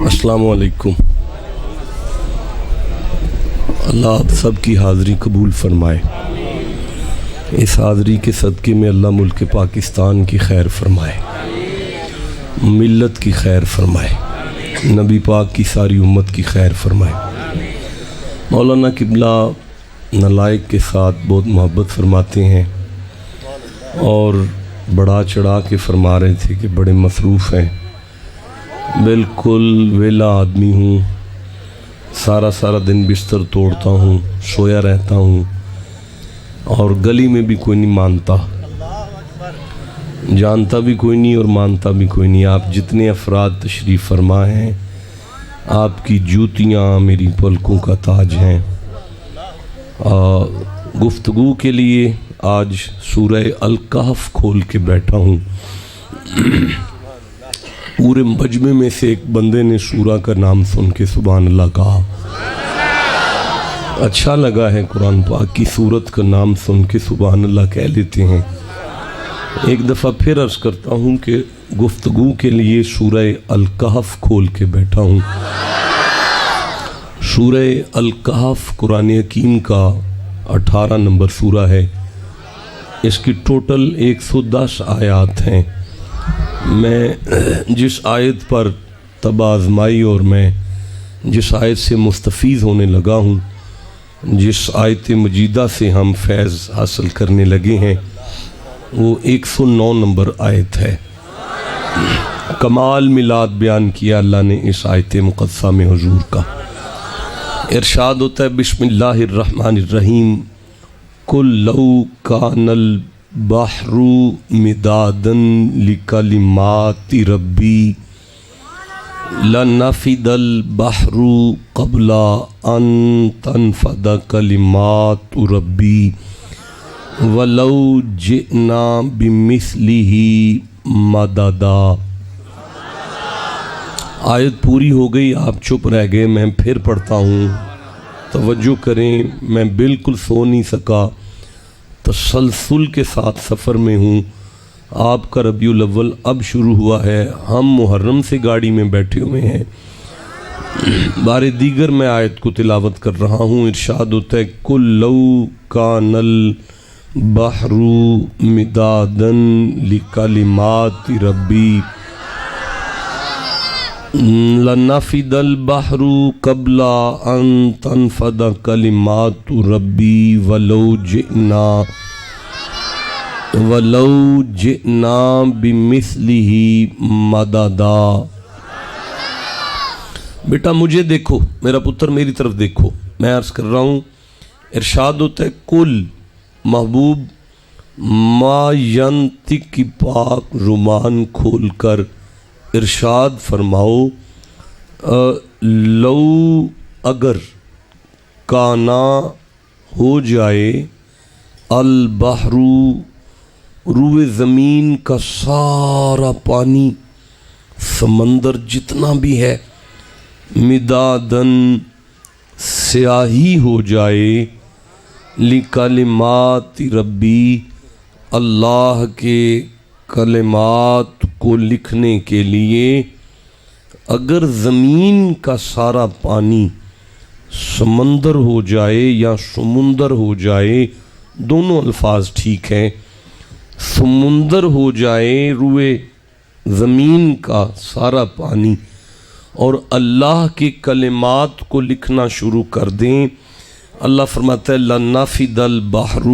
السلام علیکم۔ اللہ آپ سب کی حاضری قبول فرمائے۔ اس حاضری کے صدقے میں اللہ ملک پاکستان کی خیر فرمائے، ملت کی خیر فرمائے، نبی پاک کی ساری امت کی خیر فرمائے۔ مولانا قبلہ نالائق کے ساتھ بہت محبت فرماتے ہیں اور بڑا چڑھا کے فرما رہے تھے کہ بڑے مصروف ہیں۔ بالکل ویلا آدمی ہوں، سارا دن بستر توڑتا ہوں، سویا رہتا ہوں اور گلی میں بھی کوئی نہیں مانتا، جانتا بھی کوئی نہیں اور مانتا بھی کوئی نہیں۔ آپ جتنے افراد تشریف فرما ہیں، آپ کی جوتیاں میری پلکوں کا تاج ہیں۔ گفتگو کے لیے آج سورہ الکہف کھول کے بیٹھا ہوں۔ پورے مجمع میں سے ایک بندے نے سورہ کا نام سن کے سبحان اللہ کہا۔ اچھا لگا ہے، قرآن پاک کی سورت کا نام سن کے سبحان اللہ کہہ لیتے ہیں۔ ایک دفعہ پھر عرض کرتا ہوں کہ گفتگو کے لیے سورہ الکہف کھول کے بیٹھا ہوں۔ سورہ الکہف قرآن حکیم کا 18 نمبر سورہ ہے۔ اس کی ٹوٹل 110 آیات ہیں۔ میں جس آیت پر تب آزمائی اور میں جس آیت سے مستفیض ہونے لگا ہوں، جس آیت مجیدہ سے ہم فیض حاصل کرنے لگے ہیں، وہ 109 نمبر آیت ہے۔ کمال میلاد بیان کیا اللہ نے اس آیت مقدسہ میں حضور کا۔ ارشاد ہوتا ہے بسم اللہ الرحمن الرحیم، قل لو کان البحر مدادا لکلمات ربی لنفد البحر قبل ان تنفد کلمات ربی ولو جئنا بمثلہ مددا۔ آیت پوری ہو گئی، آپ چپ رہ گئے، میں پھر پڑھتا ہوں، توجہ کریں۔ میں بالکل سو نہیں سکا، تسلسل کے ساتھ سفر میں ہوں۔ آپ کا ربیع الاول اب شروع ہوا ہے، ہم محرم سے گاڑی میں بیٹھے ہوئے ہیں۔ بار دیگر میں آیت کو تلاوت کر رہا ہوں۔ ارشاد ہوتا ہے قل لو کان البحر مدادا لکلمات ربی لنفد البحر قبل ان تنفد کلمات ربی ولو جئنا بمثلہ مددا۔ بیٹا مجھے دیکھو، میرا پتر میری طرف دیکھو، میں عرض کر رہا ہوں۔ ارشاد ہوتا ہے کل محبوب ما ینطق کی پاک رومان کھول کر ارشاد فرماؤ، لو اگر کانا ہو جائے البحر روئے زمین کا سارا پانی، سمندر جتنا بھی ہے، مدادن سیاہی ہو جائے، لکلمات ربی اللہ کے کلمات کو لکھنے کے لیے، اگر زمین کا سارا پانی سمندر ہو جائے یا سمندر ہو جائے، دونوں الفاظ ٹھیک ہیں، سمندر ہو جائے روئے زمین کا سارا پانی اور اللہ کے کلمات کو لکھنا شروع کر دیں، اللہ فرماتا ہے لنفد البحر،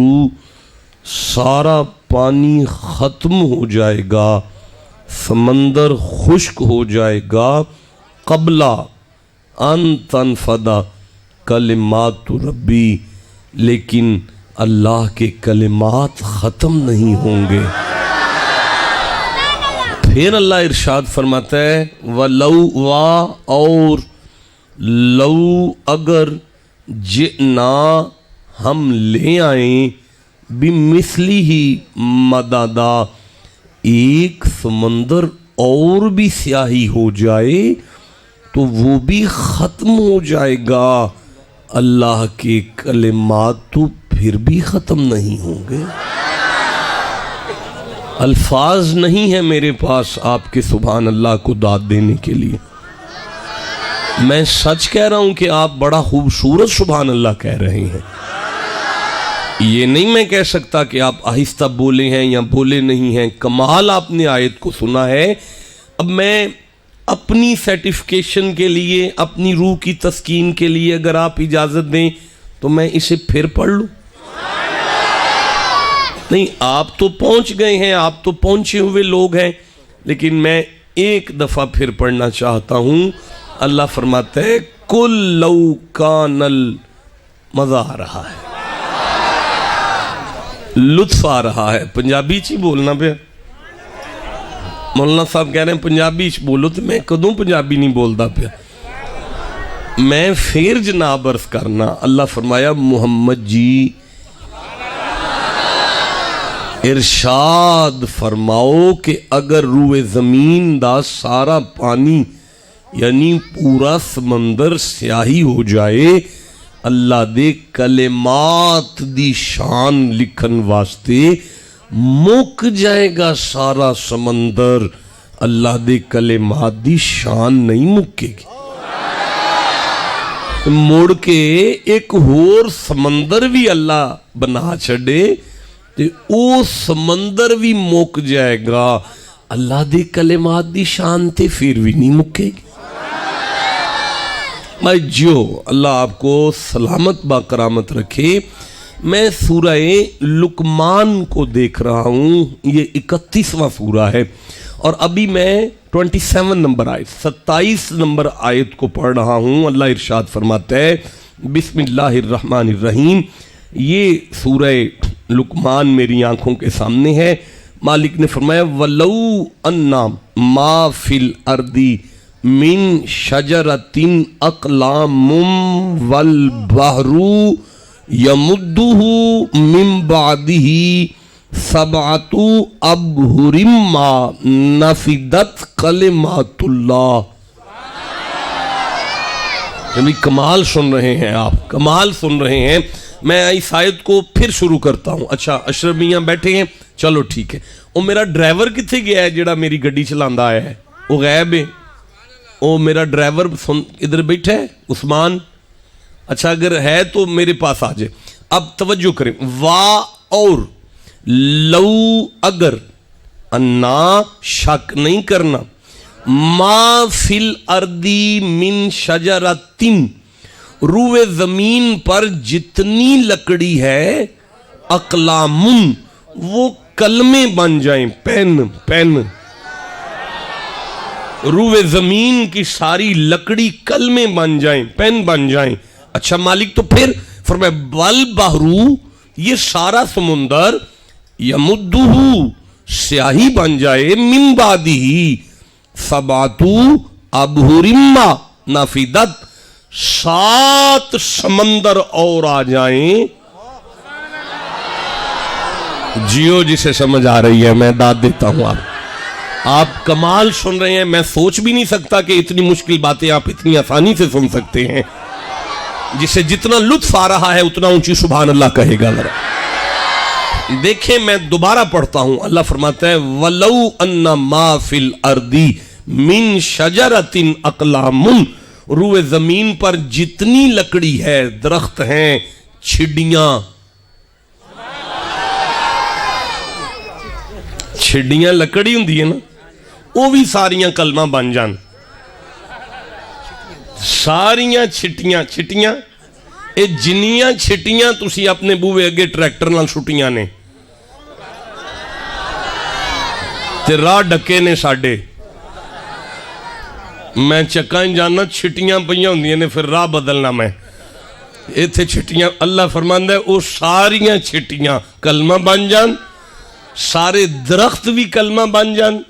سارا پانی ختم ہو جائے گا، سمندر خشک ہو جائے گا، قبل ان تنفد کلمات ربی، لیکن اللہ کے کلمات ختم نہیں ہوں گے۔ پھر اللہ ارشاد فرماتا ہے وَلَوْ اور لو اگر جئنا ہم لے آئیں بِمِثْلِهِ مددا، ایک سمندر اور بھی سیاہی ہو جائے تو وہ بھی ختم ہو جائے گا، اللہ کے کلمات تو پھر بھی ختم نہیں ہوں گے۔ الفاظ نہیں ہیں میرے پاس آپ کے سبحان اللہ کو داد دینے کے لیے. میں سچ کہہ رہا ہوں کہ آپ بڑا خوبصورت سبحان اللہ کہہ رہے ہیں. یہ نہیں میں کہہ سکتا کہ آپ آہستہ بولے ہیں یا بولے نہیں ہیں. کمال آپ نے آیت کو سنا ہے. اب میں اپنی سیٹیفیکیشن کے لیے، اپنی روح کی تسکین کے لیے اگر آپ اجازت دیں تو میں اسے پھر پڑھ لوں. نہیں، آپ تو پہنچ گئے ہیں، آپ تو پہنچے ہوئے لوگ ہیں، لیکن میں ایک دفعہ پھر پڑھنا چاہتا ہوں. اللہ فرماتا ہے کل لو کانل، مزہ آ رہا ہے، لطف آ رہا ہے. پنجابی چی بولنا پہ مولانا صاحب کہہ رہے ہیں پنجابی چ بولو، تو میں کدوں پنجابی نہیں بولتا پیا. میں پھر جناب عرض کرنا، اللہ فرمایا محمد جی ارشاد فرماؤ کہ اگر روئے زمین دا سارا پانی یعنی پورا سمندر سیاہی ہو جائے، اللہ دے کلمات دی شان لکھن واسطے مک جائے گا سارا سمندر، اللہ دے کلمات دی شان نہیں مکے گی. مڑ کے ایک ہور سمندر بھی اللہ بنا چھڑے تے او سمندر بھی مک جائے گا، اللہ دے کلمات دی شان تے پھر بھی نہیں مکے گی. میں جو اللہ آپ کو سلامت با کرامت رکھے. میں سورہ لقمان کو دیکھ رہا ہوں، یہ 31واں سورہ ہے، اور ابھی میں 27 نمبر آیت 27 نمبر آیت کو پڑھ رہا ہوں. اللہ ارشاد فرماتا ہے بسم اللہ الرحمن الرحیم. یہ سورہ لقمان میری آنکھوں کے سامنے ہے. مالک نے فرمایا وَلَوْ أَنَّا مَا فِي الْأَرْضِ مِن شَجَرَةٍ أَقْلَامٌ وَالْبَحْرُ يَمُدُّهُ مِن بَعْدِهِ سَبْعَةُ أَبْحُرٍ مَا نَفِدَتْ كَلِمَاتُ اللَّهِ. یعنی کمال سن رہے ہیں آپ، کمال سن رہے ہیں. میں اس آیت کو پھر شروع کرتا ہوں. اچھا اشرف میاں بیٹھے ہیں، چلو ٹھیک ہے. وہ میرا ڈرائیور کتنے گیا ہے جڑا میری گڈی چلاندہ آیا ہے؟ وہ غائب ہے. وہ میرا ڈرائیور ادھر بیٹھا ہے عثمان. اچھا اگر ہے تو میرے پاس آ جائے. اب توجہ کریں. وا اور لو اگر، انا شک نہیں کرنا، ما فی الارضی من شجرتن، روئے زمین پر جتنی لکڑی ہے، اقلامن، وہ کلمے بن جائیں، پین پین. روئے زمین کی ساری لکڑی کلمے بن جائیں، پین بن جائیں. اچھا مالک تو پھر فرمائے والبحرو، یہ سارا سمندر، یمدہو، سیاہی بن جائے، من بعدہی سبعتو ابہرما نافدت، 7 سمندر اور آ جائیں. جیو جسے سمجھ آ رہی ہے میں داد دیتا ہوں. آپ کمال سن رہے ہیں. میں سوچ بھی نہیں سکتا کہ اتنی مشکل باتیں آپ اتنی آسانی سے سن سکتے ہیں. جسے جتنا لطف آ رہا ہے اتنا اونچی سبحان اللہ کہے گا. دیکھیں میں دوبارہ پڑھتا ہوں. اللہ فرماتا ہے وَلَوْ أَنَّ مَا فِي الْأَرْضِ مِن شَجَرَةٍ أَقْلَامٌ، روئے زمین پر جتنی لکڑی ہے، درخت ہیں، چھڑیاں لکڑی ہوں دی ہے نا، وہ بھی ساریاں کلمہ بن جان. ساریاں چھٹیاں اے جنیاں چھٹیاں تسی اپنے بوے اگے ٹریکٹر نال چھٹیاں نے تے راہ ڈکے نے ساڑے. میں چکائیں جانا چھٹیاں پہیاں ہوں نے، پھر راہ بدلنا. میں ایتھے چھٹیاں، اللہ فرماندہ ہے وہ ساریاں چھٹیاں کلمہ بن جان، سارے درخت بھی کلمہ بن جان،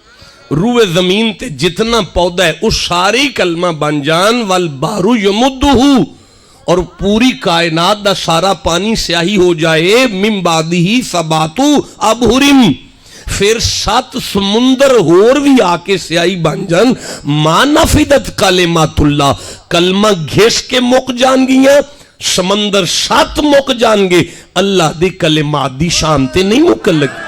روئے زمین تے جتنا پودا ہے وہ ساری کلمہ بن جان. والبحر یمدہو، اور پوری کائنات دا سارا پانی سیاہی ہو جائے. من بعدہ سبعۃ ابحر، پھر 7 سمندر اور بھی آ کے سیاہی بن جان. ما نفدت کلمات اللہ، کلمہ گھس کے مک جان گیاں، سمندر 7 مک جان گے، اللہ دے کلمات دی شان تے نہیں مکن لگی.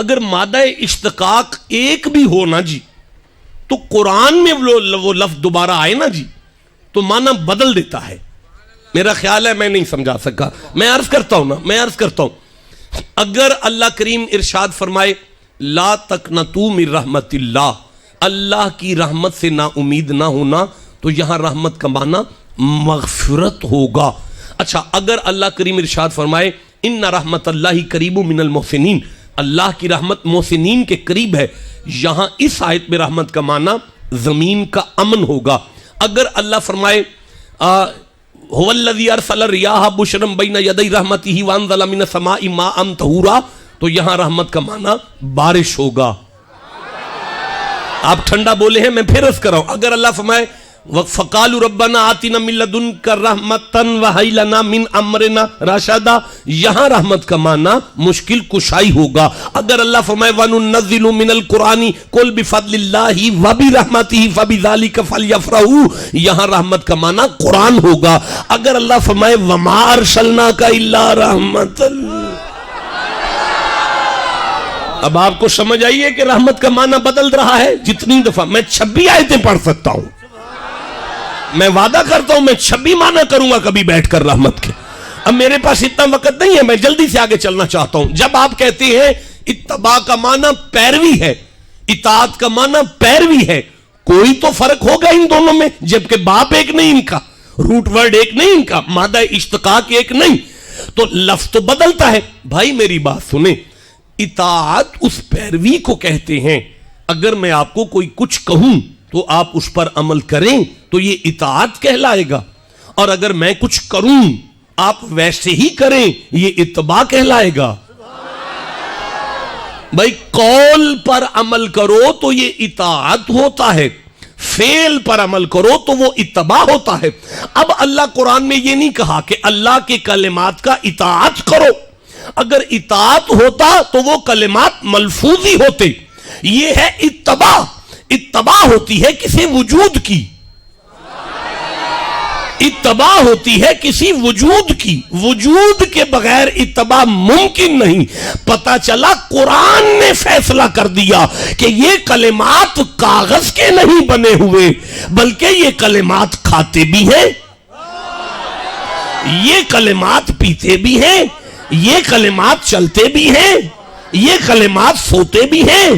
اگر مادہ اشتقاق ایک بھی ہو نا جی تو قرآن میں وہ لفظ دوبارہ آئے نا جی تو معنی بدل دیتا ہے. میرا خیال ہے میں نہیں سمجھا سکا. میں عرض کرتا ہوں اگر اللہ کریم ارشاد فرمائے لا تقنطوا من رحمت اللہ، اللہ کی رحمت سے نا امید نہ ہونا، تو یہاں رحمت کا معنی مغفرت ہوگا. اچھا اگر اللہ کریم ارشاد فرمائے ان رحمت اللہ قریب من المحسنین، اللہ کی رحمت محسنین کے قریب ہے، یہاں اس آیت میں رحمت کا معنی زمین کا امن ہوگا. اگر اللہ فرمائے هو الذی ارسل الرياح بشرا بین یدی رحمتہ وانزل من السماء ماء طہورا، تو یہاں رحمت کا معنی بارش ہوگا. آپ ٹھنڈا بولے ہیں، میں پھر عرض کر رہا ہوں. اگر اللہ فرمائے فقالوا ربنا آتنا من لدنک رحمتا وہی لنا من امرنا رشدا، یہاں رحمت کا معنی مشکل کشائی ہوگا. اگر اللہ فرمائے وننزل من القرآن قل بفضل اللہ وبرحمتہ فبذلک فلیفرحوا، یہاں رحمت کا معنی قرآن ہوگا. اگر اللہ فرمائے وما ارسلناک الا رحمتا، اب آپ کو سمجھ آئیے کہ رحمت کا معنی بدل رہا ہے. جتنی دفعہ میں 26 آیتیں پڑھ سکتا ہوں، میں وعدہ کرتا ہوں میں 26 معنی کروں گا کبھی بیٹھ کر رحمت کے. اب میرے پاس اتنا وقت نہیں ہے، میں جلدی سے آگے چلنا چاہتا ہوں. جب آپ کہتے ہیں اتباع کا معنی پیروی ہے، اطاعت کا معنی پیروی ہے، کوئی تو فرق ہوگا ان دونوں میں، جبکہ باپ ایک نہیں ان کا، روٹ ورڈ ایک نہیں ان کا، مادہ اشتقاق ایک نہیں، تو لفظ تو بدلتا ہے. بھائی میری بات سنیں، اطاعت اس پیروی کو کہتے ہیں. اگر میں آپ کو کوئی کچھ کہوں تو آپ اس پر عمل کریں تو یہ اطاعت کہلائے گا، اور اگر میں کچھ کروں آپ ویسے ہی کریں یہ اتباع کہلائے گا. بھائی قول پر عمل کرو تو یہ اطاعت ہوتا ہے، فعل پر عمل کرو تو وہ اتباع ہوتا ہے. اب اللہ قرآن میں یہ نہیں کہا کہ اللہ کے کلمات کا اطاعت کرو، اگر اطاعت ہوتا تو وہ کلمات ملفوظ ہی ہوتے. یہ ہے اتباع، اتباع ہوتی ہے کسی وجود کی، اتباع ہوتی ہے کسی وجود کی، وجود کے بغیر اتباع ممکن نہیں. پتہ چلا قرآن نے فیصلہ کر دیا کہ یہ کلمات کاغذ کے نہیں بنے ہوئے بلکہ یہ کلمات کھاتے بھی ہیں، یہ کلمات پیتے بھی ہیں، یہ کلمات چلتے بھی ہیں، یہ کلمات سوتے بھی ہیں،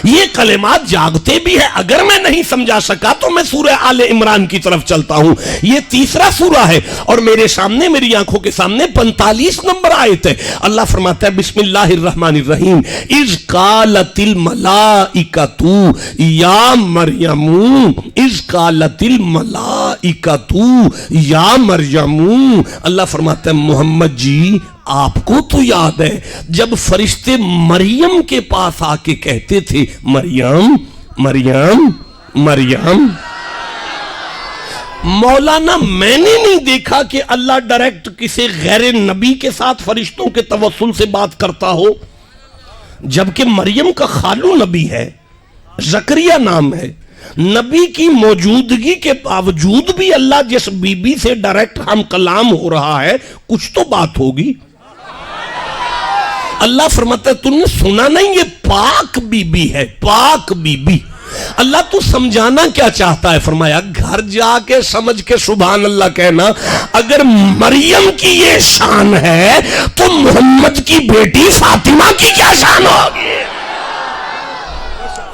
یہ کلمات جاگتے بھی ہیں. اگر میں نہیں سمجھا سکا تو میں سورہ آل عمران کی طرف چلتا ہوں. یہ تیسرا سورہ ہے اور میرے سامنے، میری آنکھوں کے سامنے 45 نمبر آیت ہے. اللہ فرماتا ہے بسم اللہ الرحمن الرحیم اذ قالت الملائکۃ یا مریم، اذ قالت الملائکۃ یا مریم. اللہ فرماتا ہے محمد جی آپ کو تو یاد ہے جب فرشتے مریم کے پاس آ کے کہتے تھے مریم مریم مریم. مولانا میں نے نہیں دیکھا کہ اللہ ڈائریکٹ کسی غیر نبی کے ساتھ فرشتوں کے توسل سے بات کرتا ہو، جبکہ مریم کا خالو نبی ہے، زکریا نام ہے. نبی کی موجودگی کے باوجود بھی اللہ جس بی بی سے ڈائریکٹ ہم کلام ہو رہا ہے کچھ تو بات ہوگی. اللہ فرماتا ہے تم نے سنا نہیں، یہ پاک بی بی ہے، پاک بی بی. اللہ تو سمجھانا کیا چاہتا ہے؟ فرمایا گھر جا کے سمجھ کے سبحان اللہ کہنا. اگر مریم کی یہ شان ہے تو محمد کی بیٹی فاطمہ کی کیا شان ہوگی؟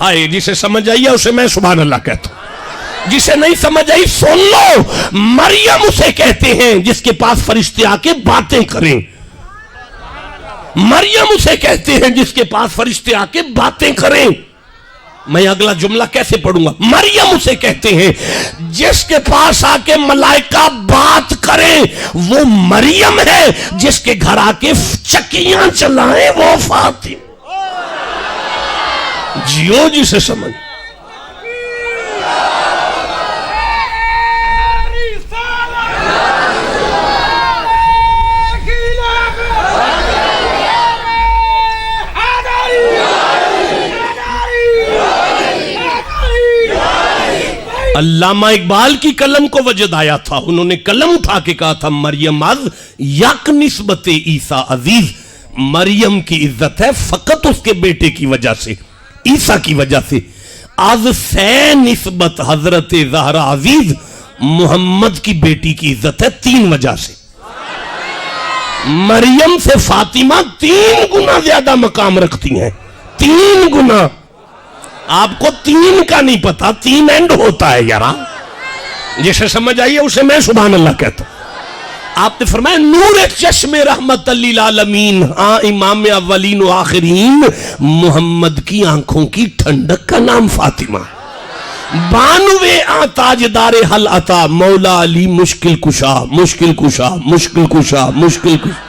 آئے جسے سمجھ آئی ہے اسے میں سبحان اللہ کہتا ہوں، جسے نہیں سمجھ آئی سن لو. مریم اسے کہتے ہیں جس کے پاس فرشتے آ کے باتیں کریں، مریم اسے کہتے ہیں جس کے پاس فرشتے آ کے باتیں کریں. میں اگلا جملہ کیسے پڑھوں گا؟ مریم اسے کہتے ہیں جس کے پاس آ کے ملائکہ بات کریں، وہ مریم ہے. جس کے گھر آ کے چکیاں چلائیں وہ فاطمہ. جیو جسے سمجھ. علامہ اقبال کی قلم کو وجد آیا تھا، انہوں نے قلم اٹھا کے کہا تھا مریم از یک نسبت عیسیٰ عزیز. مریم کی عزت ہے فقط اس کے بیٹے کی وجہ سے، عیسیٰ کی وجہ سے۔ از سے نسبت حضرت زہرا عزیز محمد کی بیٹی کی عزت ہے 3 وجہ سے۔ مریم سے فاطمہ 3 گنا زیادہ مقام رکھتی ہیں، 3 گنا۔ آپ کو 3 کا نہیں پتا، 3 اینڈ ہوتا ہے یارا، جسے سمجھ آئیے اسے میں سبحان اللہ کہتا ہوں۔ آپ نے فرمایا نور چشم رحمت للعالمین، امام اولین و آخرین، محمد کی آنکھوں کی ٹھنڈک کا نام فاطمہ۔ 92 تاجدار حل عطا، مولا علی مشکل کشا، مشکل کشا، مشکل کشا، مشکل کشا۔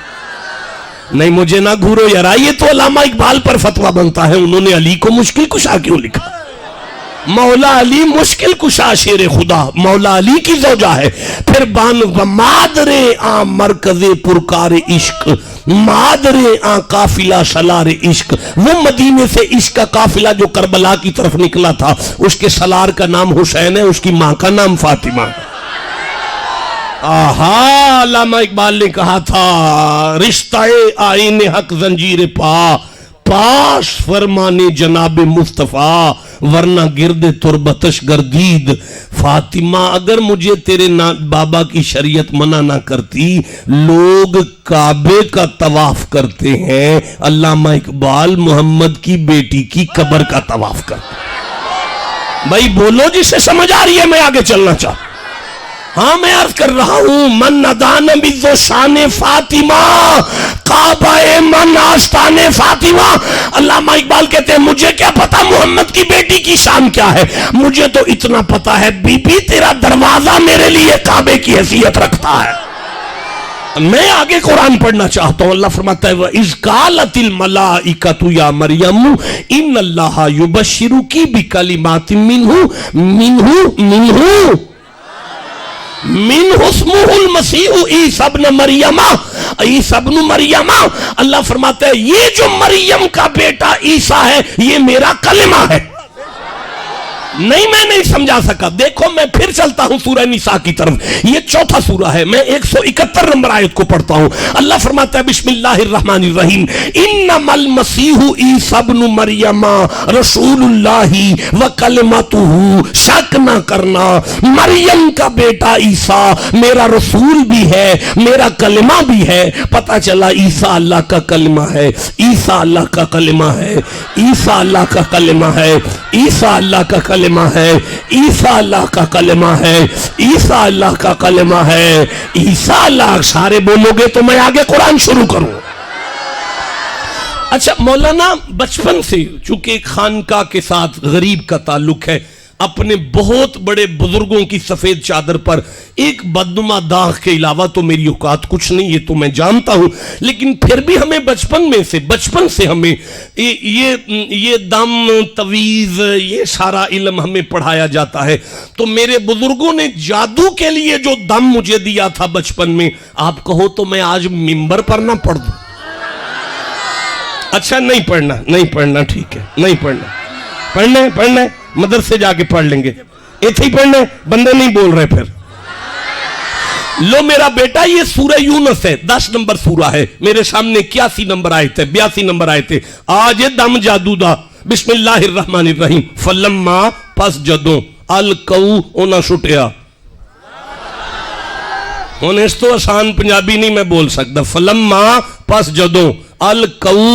نہیں مجھے نہ گھورو یارا، یہ تو علامہ اقبال پر فتویٰ بنتا ہے، انہوں نے علی کو مشکل کشا کیوں لکھا؟ مولا علی مشکل کشا شیر خدا، مولا علی کی زوجہ ہے۔ پھر مادر آن مرکز پرکار عشق، مادر آن قافلہ سلار عشق، وہ مدینے سے عشق کا قافلہ جو کربلا کی طرف نکلا تھا، اس کے سلار کا نام حسین ہے، اس کی ماں کا نام فاطمہ۔ آہا، علامہ اقبال نے کہا تھا رشتہ آئین حق زنجیر پاس فرمانے جناب مصطفیٰ، ورنہ گرد تربتش گردید۔ فاطمہ اگر مجھے تیرے بابا کی شریعت منع نہ کرتی، لوگ کعبے کا طواف کرتے ہیں، علامہ اقبال محمد کی بیٹی کی قبر کا طواف کرتے ہیں۔ بھائی بولو جسے سمجھ آ رہی ہے، میں آگے چلنا چاہتا۔ ہاں میں عرض کر رہا ہوں، من ندان بزو شان فاطمہ کعبہ من آستان فاطمہ۔ علامہ اقبال کہتے ہیں مجھے کیا پتا محمد کی بیٹی کی شان کیا ہے، مجھے تو اتنا پتا ہے بی بی تیرا دروازہ میرے لیے کعبے کی حیثیت رکھتا ہے۔ میں آگے قرآن پڑھنا چاہتا ہوں۔ اللہ فرماتا ہے وَإِذْ قَالَتِ الْمَلَائِكَةُ يَا مَرْيَمُ إِنَّ اللَّهَ يُبَشِّرُكِ بِكَلِمَاتٍ مِّنْهُ من اسمہ المسیح عیسیٰ ابن مریم، عیسیٰ ابن مریم۔ اللہ فرماتا ہے یہ جو مریم کا بیٹا عیسیٰ ہے یہ میرا کلمہ ہے۔ نہیں میں نہیں سمجھا سکا، دیکھو میں پھر چلتا ہوں سورہ نساء کی طرف، یہ 4 سورہ ہے، میں 171 نمبر آیت کو پڑھتا ہوں۔ اللہ فرماتا ہے بسم اللہ الرحمن الرحیم انما المسیح عیسیٰ ابن مریم رسول اللہ وکلمتہ، شک نہ کرنا مریم کا بیٹا عیسیٰ میرا رسول بھی ہے، میرا کلمہ بھی ہے۔ پتہ چلا عیسیٰ اللہ کا کلمہ ہے، عیسیٰ اللہ کا کلمہ ہے، عیسیٰ اللہ کا کلمہ ہے، عیسیٰ اللہ کا کلمہ ہے، عیسیٰ اللہ کا کلمہ ہے، عیسیٰ اللہ کا کلمہ ہے، عیسیٰ اللہ۔ سارے بولو گے تو میں آگے قرآن شروع کروں۔ اچھا مولانا بچپن سے چونکہ ایک خانقاہ کے ساتھ غریب کا تعلق ہے، اپنے بہت بڑے بزرگوں کی سفید چادر پر ایک بدنما داغ کے علاوہ تو میری اوقات کچھ نہیں، یہ تو میں جانتا ہوں، لیکن پھر بھی ہمیں بچپن سے ہمیں یہ دم تویز یہ سارا علم ہمیں پڑھایا جاتا ہے۔ تو میرے بزرگوں نے جادو کے لیے جو دم مجھے دیا تھا بچپن میں، آپ کہو تو میں آج ممبر پر نہ پڑھ دوں۔ اچھا نہیں پڑھنا ٹھیک ہے، نہیں پڑھنا مدرسے جا کے پڑھ لیں گے، ایتھے ہی پڑھنا ہے، بندے نہیں بول رہے پھر۔ لو میرا بیٹا یہ سورہ یونس ہے، 10 نمبر سورہ ہے، میرے سامنے 81 نمبر آئے تھے، 82 نمبر آئے تھے۔ آج دم جادو دا، بسم اللہ الرحمن الرحیم فلما پس جدوں الکو اونا سٹیا۔ انہیں اس تو آسان پنجابی نہیں میں بول سکتا۔ فلما پس جدوں الکو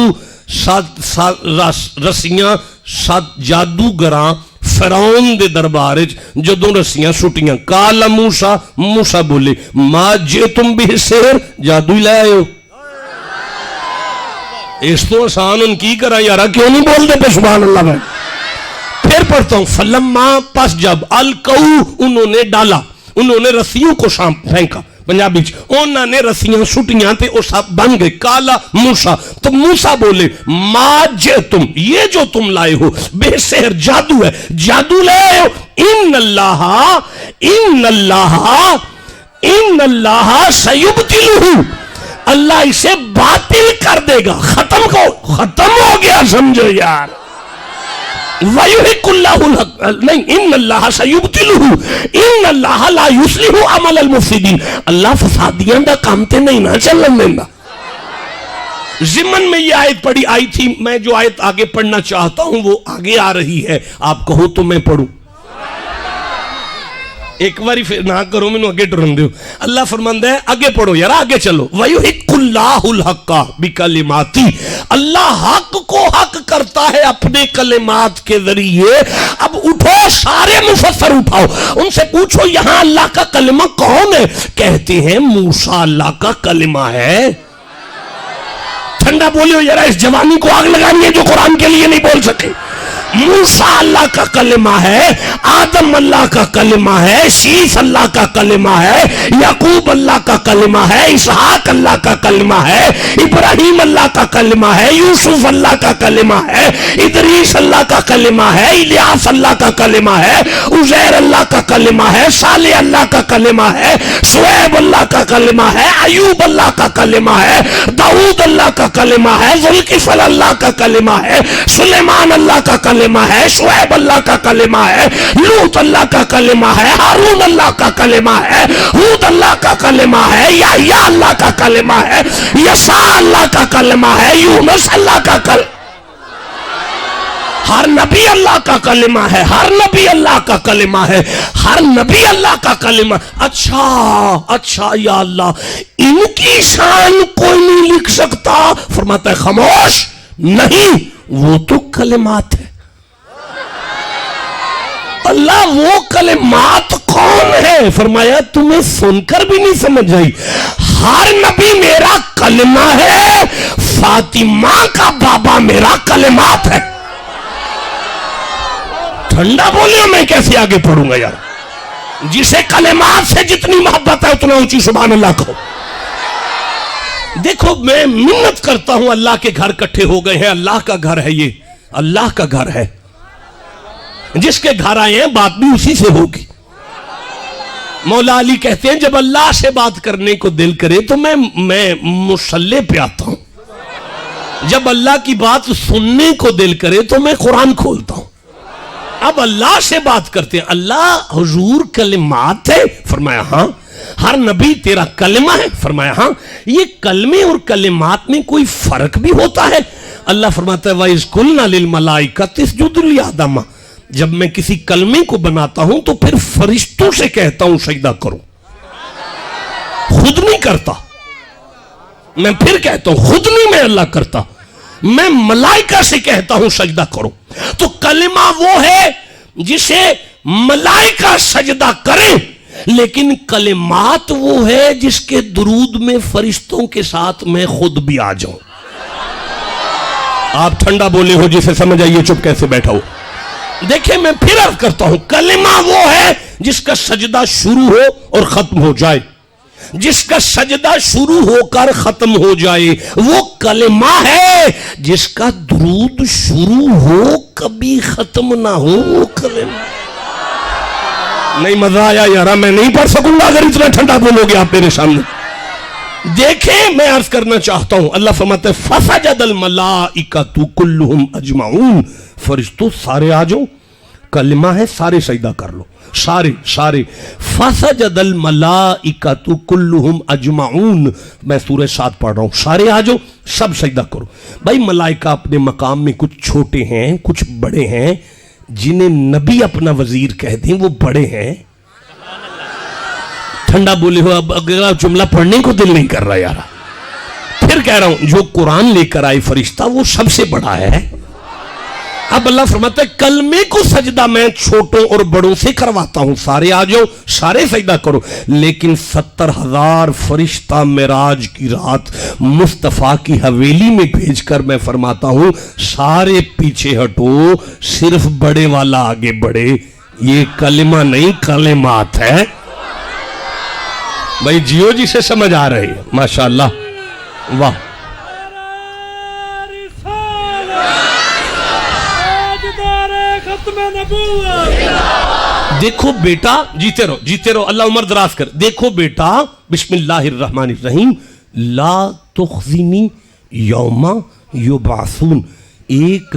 رسیاں سات جادوگراں فرعون دے دربار جدوں رسیاں سٹیاں، کالا موسیٰ بولے ما جئتم بہ السحر، جادو ہی لے آئے ہو۔ اس تو آسان ان کی کرا یارا، کیوں نہیں بول دے پہ سبحان اللہ میں۔ پھر پڑھتا ہوں فلما پس جب الکو انہوں نے ڈالا، انہوں نے رسیوں کو پھینکا، پنجابی انہوں نے رسیاں سٹیاں تے وہ سب بن گئے، کالا موسیٰ۔ تو موسیٰ بولے ما جئتم، یہ جو تم لائے ہو بے سحر جادو ہے، جادو لے آئے ہو، ان اللہ سیبتلہ، اللہ اسے باطل کر دے گا، ختم ہو گیا، سمجھو یار۔ وَيُحِقُّ اللَّهُ الْحَقَّ، نہیں ان اللہ سیبتلہ، ان اللہ لا یصلح عمل المفسدین، اللہ فسادیاں دا کام تے نہیں نہ چلن دیندا۔ ضمن میں یہ آیت پڑھی آئی تھی. میں جو آیت آگے پڑھنا چاہتا ہوں وہ آگے آ رہی ہے, آپ کہو تو میں پڑھوں. ایک باری پھر نہ کرو, میں اگے ڈرن دیو. اللہ فرماندا ہے آگے پڑھو یار, آگے چلو. وَيُحِقُّ اللَّهُ الْحَقَّ بِكَلِمَاتِهِ, اللہ حق کو حق کرتا ہے اپنے کلمات کے ذریعے. اب اٹھو سارے مفسر اٹھاؤ, ان سے پوچھو یہاں اللہ کا کلمہ کون ہے؟ کہتے ہیں موسیٰ اللہ کا کلمہ ہے. ٹھنڈا بولیو یار, اس جوانی کو آگ لگانی ہے جو قرآن کے لیے نہیں بول سکے. موسیٰ اللہ کا کلمہ ہے, آدم اللہ کا کلمہ ہے, شیس اللہ کا کلمہ ہے, یعقوب اللہ کا کلمہ ہے, اسحاق اللہ کا کلمہ ہے, ابراہیم اللہ کا کلمہ ہے, یوسف اللہ کا کلمہ ہے, ادریس اللہ کا کلمہ ہے, الیاس اللہ کا کلمہ ہے, عزیر اللہ کا کلمہ ہے, صالح اللہ کا کلمہ ہے, شعیب اللہ کا کلمہ ہے, ایوب اللہ کا کلمہ ہے, داؤد اللہ کا کلمہ ہے, ذوالکفل اللہ کا کلمہ ہے, سلیمان اللہ کا کلمہ ہے, شعیب اللہ کا کلمہ ہے, لوط اللہ کا کلمہ ہے, ہارون اللہ کا کلمہ ہے, ہود اللہ کا کلمہ ہے, یحییٰ اللہ کا کلمہ ہے, یسع اللہ کا کلمہ ہے, یونس اللہ کا کلمہ. ہر نبی اللہ کا کلمہ ہے, ہر نبی اللہ کا کلمہ ہے, ہر نبی اللہ کا کلمہ. اچھا یا اللہ, ان کی شان کوئی نہیں لکھ سکتا. فرماتا ہے خاموش, نہیں, وہ تو کلمات ہے. اللہ وہ کلمات کون ہے؟ فرمایا تمہیں سن کر بھی نہیں سمجھ آئی. ہر نبی میرا کلمہ ہے, فاطمہ کا بابا میرا کلمات ہے. ٹھنڈا بولیو, میں کیسے آگے پڑھوں گا یار؟ جسے کلمات سے جتنی محبت ہے اتنا اونچی سبحان اللہ کہو. دیکھو میں منت کرتا ہوں, اللہ کے گھر کٹھے ہو گئے ہیں, اللہ کا گھر ہے, یہ اللہ کا گھر ہے. جس کے گھر آئے ہیں بات بھی اسی سے ہوگی. مولا علی کہتے ہیں جب اللہ سے بات کرنے کو دل کرے تو میں مصلی پہ آتا ہوں, جب اللہ کی بات سننے کو دل کرے تو میں قرآن کھولتا ہوں. اب اللہ سے بات کرتے ہیں, اللہ حضور کلمات ہے؟ فرمایا ہاں. ہر نبی تیرا کلمہ ہے؟ فرمایا ہاں. یہ کلمے اور کلمات میں کوئی فرق بھی ہوتا ہے؟ اللہ فرماتا ہے وَإِذْ قُلْنَا لِلْمَلَائِكَةِ اسْجُدُوا لِآدَمَ, جب میں کسی کلمے کو بناتا ہوں تو پھر فرشتوں سے کہتا ہوں سجدہ کرو, خود نہیں کرتا. میں پھر کہتا ہوں, خود نہیں میں اللہ کرتا, میں ملائکہ سے کہتا ہوں سجدہ کرو. تو کلمہ وہ ہے جسے ملائکہ سجدہ کریں, لیکن کلمات وہ ہے جس کے درود میں فرشتوں کے ساتھ میں خود بھی آ جاؤں. آپ ٹھنڈا بولے ہو, جسے سمجھ آئیے چپ کیسے بیٹھا ہو. دیکھیں میں پھر عرض کرتا ہوں, کلمہ وہ ہے جس کا سجدہ شروع ہو اور ختم ہو جائے, جس کا سجدہ شروع ہو کر ختم ہو جائے وہ کلمہ ہے. جس کا درود شروع ہو کبھی ختم نہ ہو وہ کلمہ. نہیں مزہ آیا یارا, میں نہیں پڑھ سکوں گا اگر اتنا ٹھنڈا بولو گے آپ میرے سامنے. دیکھیں میں عرض کرنا چاہتا ہوں, اللہ فرماتا ہے فسجد الملائکۃ کلہم اجمعون, فرشتوں سارے آ جاؤ, کلمہ ہے سارے سجدہ کر لو, سارے. فسجد الملائکۃ کلہم اجمعون, میں سورہ 7 پڑھ رہا ہوں, سارے آ جاؤ سب سجدہ کرو. بھائی ملائکہ اپنے مقام میں کچھ چھوٹے ہیں کچھ بڑے ہیں, جنہیں نبی اپنا وزیر کہہ دیں وہ بڑے ہیں. ٹھنڈا بولے ہو, اب اگلا جملہ پڑھنے کو دل نہیں کر رہا یارا. پھر کہہ رہا ہوں, جو قرآن لے کر آئے فرشتہ وہ سب سے بڑا ہے. اب اللہ فرماتا ہے کلمے کو سجدہ میں چھوٹوں اور بڑوں سے کرواتا ہوں, سارے آ جاؤ سارے سجدہ کرو. لیکن 70,000 فرشتہ معراج کی رات مصطفیٰ کی حویلی میں بھیج کر میں فرماتا ہوں سارے پیچھے ہٹو, صرف بڑے والا آگے بڑھے. یہ کلمہ نہیں کلمات ہے. بھائی جیو جی سے سمجھ آ رہی ہے, ماشاءاللہ, واہ. دیکھو بیٹا, جیتے رہو, اللہ عمر دراز کر. دیکھو بیٹا, بسم اللہ الرحمن الرحیم, لا تخزنی یوم یبعثون, ایک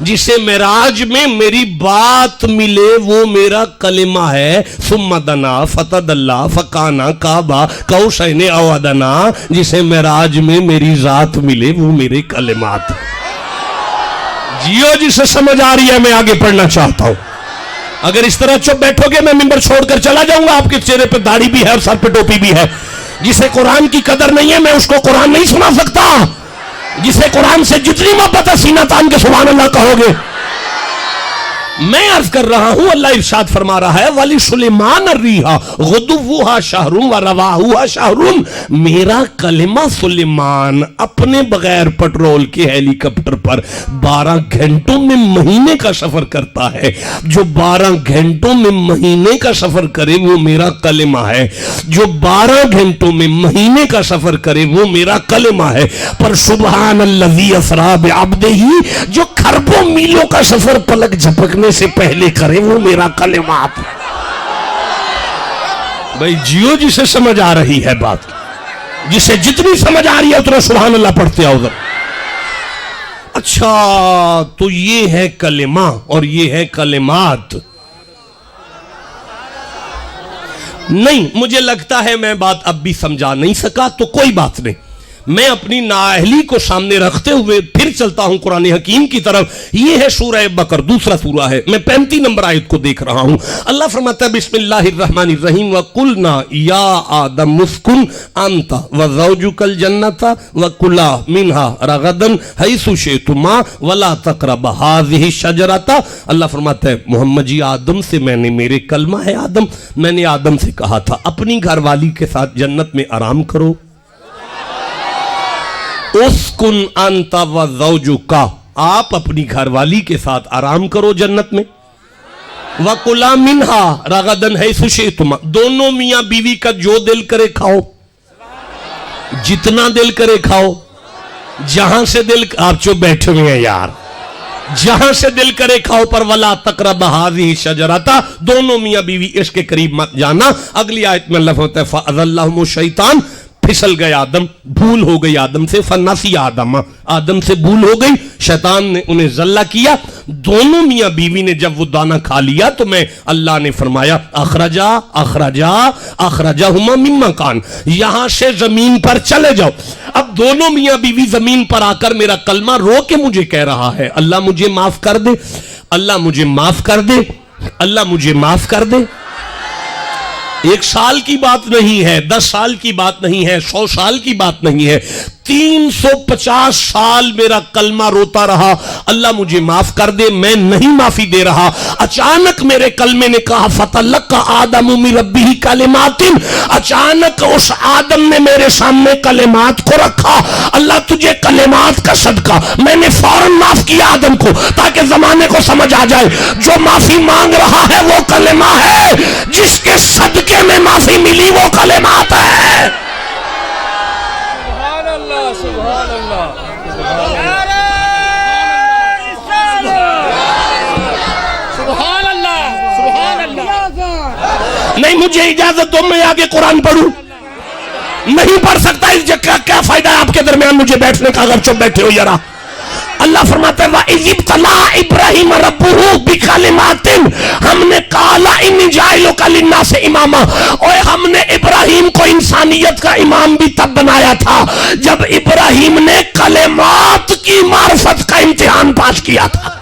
جسے معراج میں میری بات ملے وہ میرا کلمہ ہے. ثم دنا فتدلی فکانا کعبہ قوسین او ادنا. جسے معراج میں میری ذات ملے وہ میرے کلمات. جیو جسے سمجھ آ رہی ہے میں آگے پڑھنا چاہتا ہوں. اگر اس طرح چپ بیٹھو گے میں ممبر چھوڑ کر چلا جاؤں گا. آپ کے چہرے پہ داڑھی بھی ہے اور سر پہ ٹوپی بھی ہے. جسے قرآن کی قدر نہیں ہے میں اس کو قرآن نہیں سنا سکتا. جسے قرآن سے جتنی محبت ہے سینہ تان کے سبحان اللہ کہو گے. میں عرض کر رہا ہوں اللہ ارشاد فرما رہا ہے ولی سلیمان الریحا غدوہا شہر و رواہا شہر. میرا کلمہ سلیمان اپنے بغیر پٹرول کے ہیلی کاپٹر پر 12 گھنٹوں میں مہینے کا سفر کرتا ہے. جو 12 گھنٹوں میں مہینے کا سفر کرے وہ میرا کلمہ ہے. جو 12 گھنٹوں میں مہینے کا سفر کرے وہ میرا کلمہ ہے. پر سبحان الذی اسری بعبدہ جو کھربوں میلوں کا سفر پلک جھپکنے سے پہلے کرے وہ میرا کلمات. بھئی جیو جسے سمجھ آ رہی ہے بات, جسے جتنی سمجھ آ رہی ہے اتنا سبحان اللہ پڑھتے آؤ ادھر. اچھا تو یہ ہے کلمہ اور یہ ہے کلمات. نہیں مجھے لگتا ہے میں بات اب بھی سمجھا نہیں سکا تو کوئی بات نہیں. میں اپنی نااہلی کو سامنے رکھتے ہوئے پھر چلتا ہوں قرآن حکیم کی طرف. یہ ہے سورہ بقر, دوسرا سورہ ہے. میں 35 نمبر آیت کو دیکھ رہا ہوں. اللہ فرماتا ہے بسم اللہ الرحمن الرحیم وَقُلْنَا يَا آدَمُ اسْكُنْ أَنْتَ وَزَوْجُكَ الْجَنَّةَ وَكُلَا مِنْهَا رَغَدًا حَيْثُ شِئْتُمَا وَلَا تَقْرَبَا هَٰذِهِ الشَّجَرَةَ. اللہ فرماتا ہے محمد جی آدم سے میں نے, میرے کلمہ ہے آدم, میں نے آدم سے کہا تھا اپنی گھر والی کے ساتھ جنت میں آرام کرو. اسکن انت و زوجک, آپ اپنی گھر والی کے ساتھ آرام کرو جنت میں. وَقُلَا مِنْهَا رَغَدًا حَيْثُ شِئْتُمَا, دونوں میاں بیوی کا جو دل کرے کھاؤ, جتنا دل کرے کھاؤ, جہاں سے دل, آپ جو بیٹھے ہوئے ہیں یار, جہاں سے دل کرے کھاؤ. پر وَلَا تَقْرَبَا هَٰذِهِ الشَّجَرَةَ, دونوں میاں بیوی اس کے قریب مت جانا. اگلی آیت میں اللہ فرماتا ہے فَأَذَلَّهُمُ الشَّيْطَانُ, پھسل گئے آدم, بھول ہو گئی آدم سے. فنسی آدم, آدم سے بھول ہو گئی, شیطان نے انہیں ذلہ کیا. دونوں میاں بیوی نے جب وہ دانہ کھا لیا تو میں اللہ نے فرمایا اخرجہما مما کان, یہاں سے زمین پر چلے جاؤ. اب دونوں میاں بیوی زمین پر آ کر میرا کلمہ رو کے مجھے کہہ رہا ہے اللہ مجھے معاف کر دے, اللہ مجھے معاف کر دے, اللہ مجھے معاف کر دے. 1 سال کی بات نہیں ہے, 10 سال کی بات نہیں ہے, 100 سال کی بات نہیں ہے, 350 سال میرا کلمہ روتا رہا اللہ مجھے معاف کر دے, میں نہیں معافی دے رہا. اچانک میرے کلمے نے کہا فتلقى آدم من ربه کلمات, اچانک اس آدم نے میرے سامنے کلمات کو رکھا. اللہ تجھے کلمات کا صدقہ, میں نے فوراً معاف کیا آدم کو تاکہ زمانے کو سمجھ آ جائے جو معافی مانگ رہا ہے وہ کلمہ ہے, جس کے صدقے میں معافی ملی وہ کلمات ہے. سبحان اللہ, سبحان اللہ, سبحان اللہ. نہیں مجھے اجازت دو میں آگے قرآن پڑھوں, نہیں پڑھ سکتا. اس جگہ کیا فائدہ ہے آپ کے درمیان مجھے بیٹھنے کا اگر چپ بیٹھے ہو یارا. اللہ فرماتا ہے وَإِذِ ابْتَلَىٰ إِبْرَاهِيمَ رَبُّهُ بِكَلِمَاتٍ, ہم نے قَالَ إِنِّي جَاعِلُكَ لِلنَّاسِ إِمَامًا, اور ہم نے ابراہیم کو انسانیت کا امام بھی تب بنایا تھا جب ابراہیم نے کلمات کی معرفت کا امتحان پاس کیا تھا.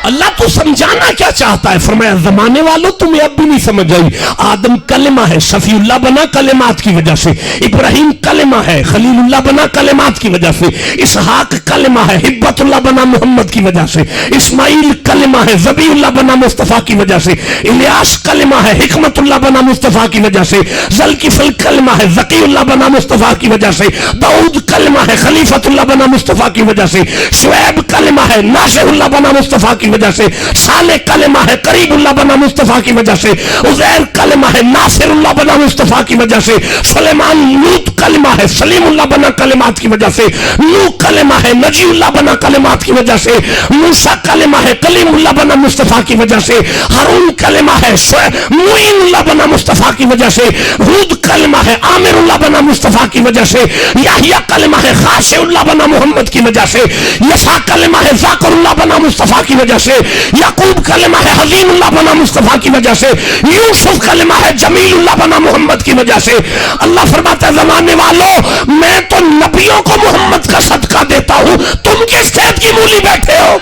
اللہ تو سمجھانا کیا چاہتا ہے, فرمایا زمانے والوں تمہیں اب بھی نہیں سمجھ آئی. آدم کلمہ ہے, صفی اللہ بنا کلمات کی وجہ سے, ابراہیم کلمہ ہے, خلیل اللہ بنا کلمات کی وجہ سے, اسحاق کلمہ ہے, حبت اللہ بنا محمد کی وجہ سے, اسماعیل کلمہ ہے, ذبی اللہ بنا مصطفیٰ کی وجہ سے, الیاس کلمہ ہے, حکمت اللہ بنا مصطفیٰ کی وجہ سے, ذوالکفل کلمہ ہے, ذکی اللہ بنا مصطفیٰ کی وجہ سے, داؤد کلمہ ہے, خلیفت اللہ بنا مصطفیٰ کی وجہ سے, شعیب کلمہ ہے, ناصر اللہ بنا مصطفیٰ کی وجہ سے، صالح کلمہ ہے قریب اللہ بنا مصطفیٰ کی وجہ سے، عزیر کلمہ ہے ناصر اللہ بنا مصطفیٰ کی وجہ سے، سلیمان لوط کلمہ ہے سلیم اللہ بنا کلمات کی وجہ سے، نوح کلمہ ہے نجی اللہ بنا کلمات کی وجہ سے، موسیٰ کلمہ ہے کلیم اللہ بنا مصطفیٰ کی وجہ سے، ہارون کلمہ ہے معین اللہ بنا مصطفیٰ کی وجہ سے، ہود کلمہ ہے عامر اللہ بنا مصطفیٰ کی وجہ سے، یحییٰ کلمہ ہے خاشع اللہ بنا محمد کی وجہ سے، یسع کلمہ ہے ذاکر اللہ بنا مصطفیٰ کی وجہ سے، یعقوب کلمہ ہے حلیم اللہ بنا مصطفیٰ کی وجہ سے، یوسف کلمہ ہے جمیل اللہ بنا محمد کی وجہ سے۔ اللہ فرماتا ہے زمانے والوں میں تو نبیوں کو محمد کا صدقہ دیتا ہوں، تم کس قید کی مولی بیٹھے ہو؟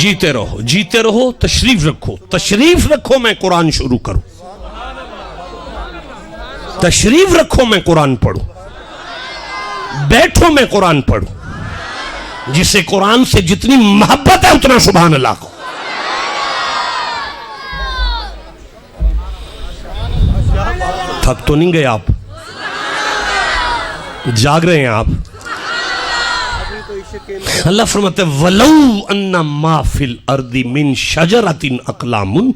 جیتے رہو جیتے رہو، تشریف رکھو تشریف رکھو، میں قرآن شروع کروں، تشریف رکھو میں قرآن پڑھوں، بیٹھو میں قرآن پڑھوں۔ جسے قرآن سے جتنی محبت ہے اتنا سبحان اللہ کو۔ تھک تو نہیں گئے آپ؟ جاگ رہے ہیں آپ؟ اللہ فرماتا ہے وَلَوْ أَنَّ مَا فِي الْأَرْضِ مِن شَجَرَةٍ أَقْلَامٌ،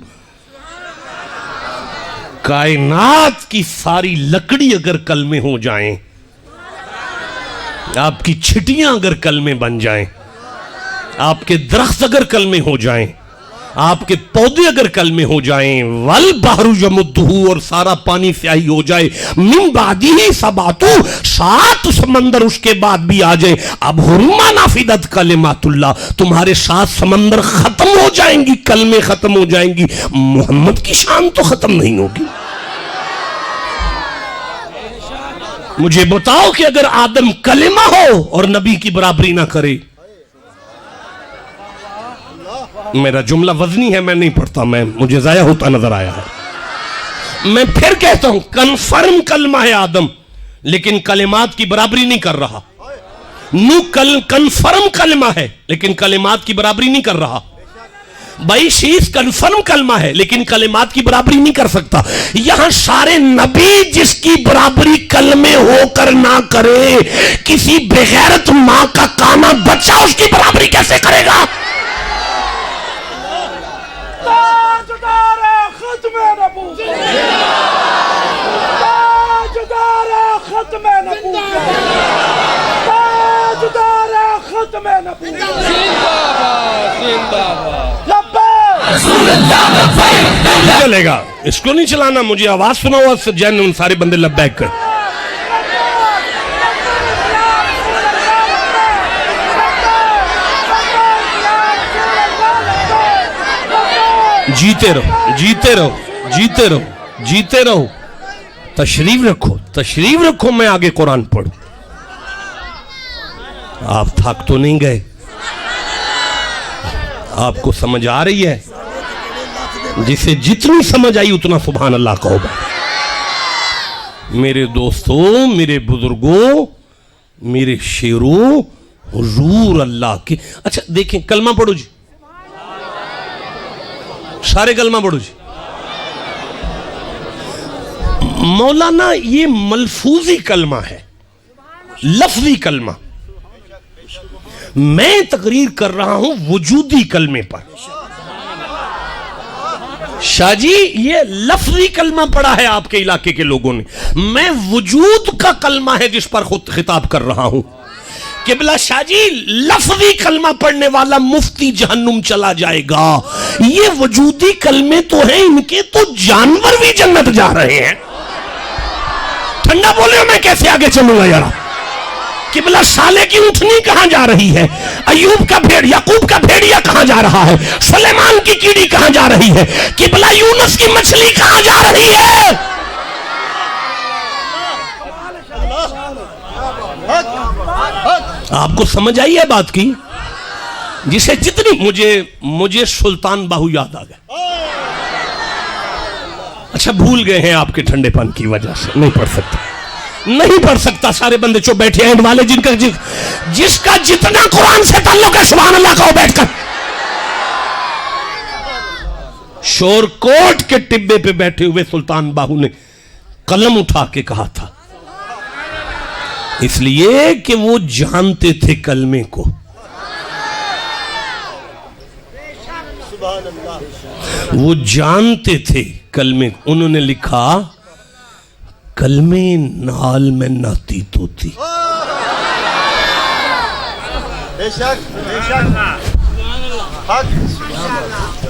کائنات کی ساری لکڑی اگر کلمے ہو جائیں، آپ کی چھٹیاں اگر کلمے بن جائیں، آپ کے درخت اگر کلمے ہو جائیں، آپ کے پودے اگر کلمے ہو جائیں، وَالْبَحْرُ يَمُدُّهُ، اور سارا پانی سیاہی ہو جائے، مِن بَعْدِهِ سَبْعَةٌ، 7 سمندر اس کے بعد بھی آ جائیں، اب حُرْمَ نَفِدَتْ کَلِمَاتُ اللَّهِ، تمہارے 7 سمندر ختم ہو جائیں گی، کلمے ختم ہو جائیں گی، محمد کی شان تو ختم نہیں ہوگی۔ مجھے بتاؤ کہ اگر آدم کلمہ ہو اور نبی کی برابری نہ کرے، میرا جملہ وزنی ہے، میں نہیں پڑھتا، مجھے ضائع ہوتا نظر آیا ہے، میں پھر کہتا ہوں کنفرم کلمہ ہے آدم، لیکن کلمات کی برابری نہیں کر رہا۔ کنفرم کلمہ ہے لیکن کلمات کی برابری نہیں کر رہا۔ بھائی شیز کنفرم کلمہ ہے لیکن کلمات کی برابری نہیں کر سکتا۔ یہاں سارے نبی جس کی برابری کلمے ہو کر نہ کرے، کسی بغیرت ماں کا کانا بچہ اس کی برابری کیسے کرے گا؟ چلے گا، اس کو نہیں چلانا، مجھے آواز سنا ہوا جین ان سارے بندے لبیک کر۔ جیتے رہو جیتے رہو جیتے رہو جیتے رہو، تشریف رکھو تشریف رکھو، میں آگے قرآن پڑھوں۔ آپ تھک تو نہیں گئے؟ آپ کو سمجھ آ رہی ہے؟ جسے جتنی سمجھ آئی اتنا سبحان اللہ کہو۔ میرے دوستوں، میرے بزرگوں، میرے شیروں، حضور اللہ کے، اچھا دیکھیں کلمہ پڑھو جی، سارے کلمہ پڑھو جی۔ مولانا یہ ملفوظی کلمہ ہے، لفظی کلمہ، میں تقریر کر رہا ہوں وجودی کلمے پر۔ شاہ جی یہ لفظی کلمہ پڑھا ہے آپ کے علاقے کے لوگوں نے، میں وجود کا کلمہ ہے جس پر خود خطاب کر رہا ہوں۔ قبلہ شاہ جی لفظی کلمہ پڑھنے والا مفتی جہنم چلا جائے گا، یہ وجودی کلمے تو ہیں، ان کے تو جانور بھی جنت جا رہے ہیں۔ ٹھنڈا بولے میں کیسے آگے چلوں گا یار؟ قبلہ صالح کی اونٹنی کہاں جا رہی ہے؟ ایوب کا بھیڑ، یعقوب کا بھیڑیا کہاں جا رہا ہے؟ سلیمان کی کیڑی کہاں جا رہی ہے؟ قبلہ یونس کی مچھلی کہاں جا رہی ہے؟ آپ کو سمجھ آئی ہے بات کی؟ جسے جتنی مجھے سلطان باہو یاد آ گئے. اچھا بھول گئے ہیں آپ کے ٹھنڈے پن کی وجہ سے. نہیں پڑھ سکتا سارے بندے جو بیٹھے ہیں والے جس کا جتنا قرآن سے تعلق ہے سبحان اللہ کہو بیٹھ کر. شور کوٹ کے ٹبے پہ بیٹھے ہوئے سلطان باہو نے قلم اٹھا کے کہا تھا، اس لیے کہ وہ جانتے تھے کلمے کو. وہ جانتے تھے کلمے کو. انہوں نے لکھا کلمے نال میں ناتیت ہوتی.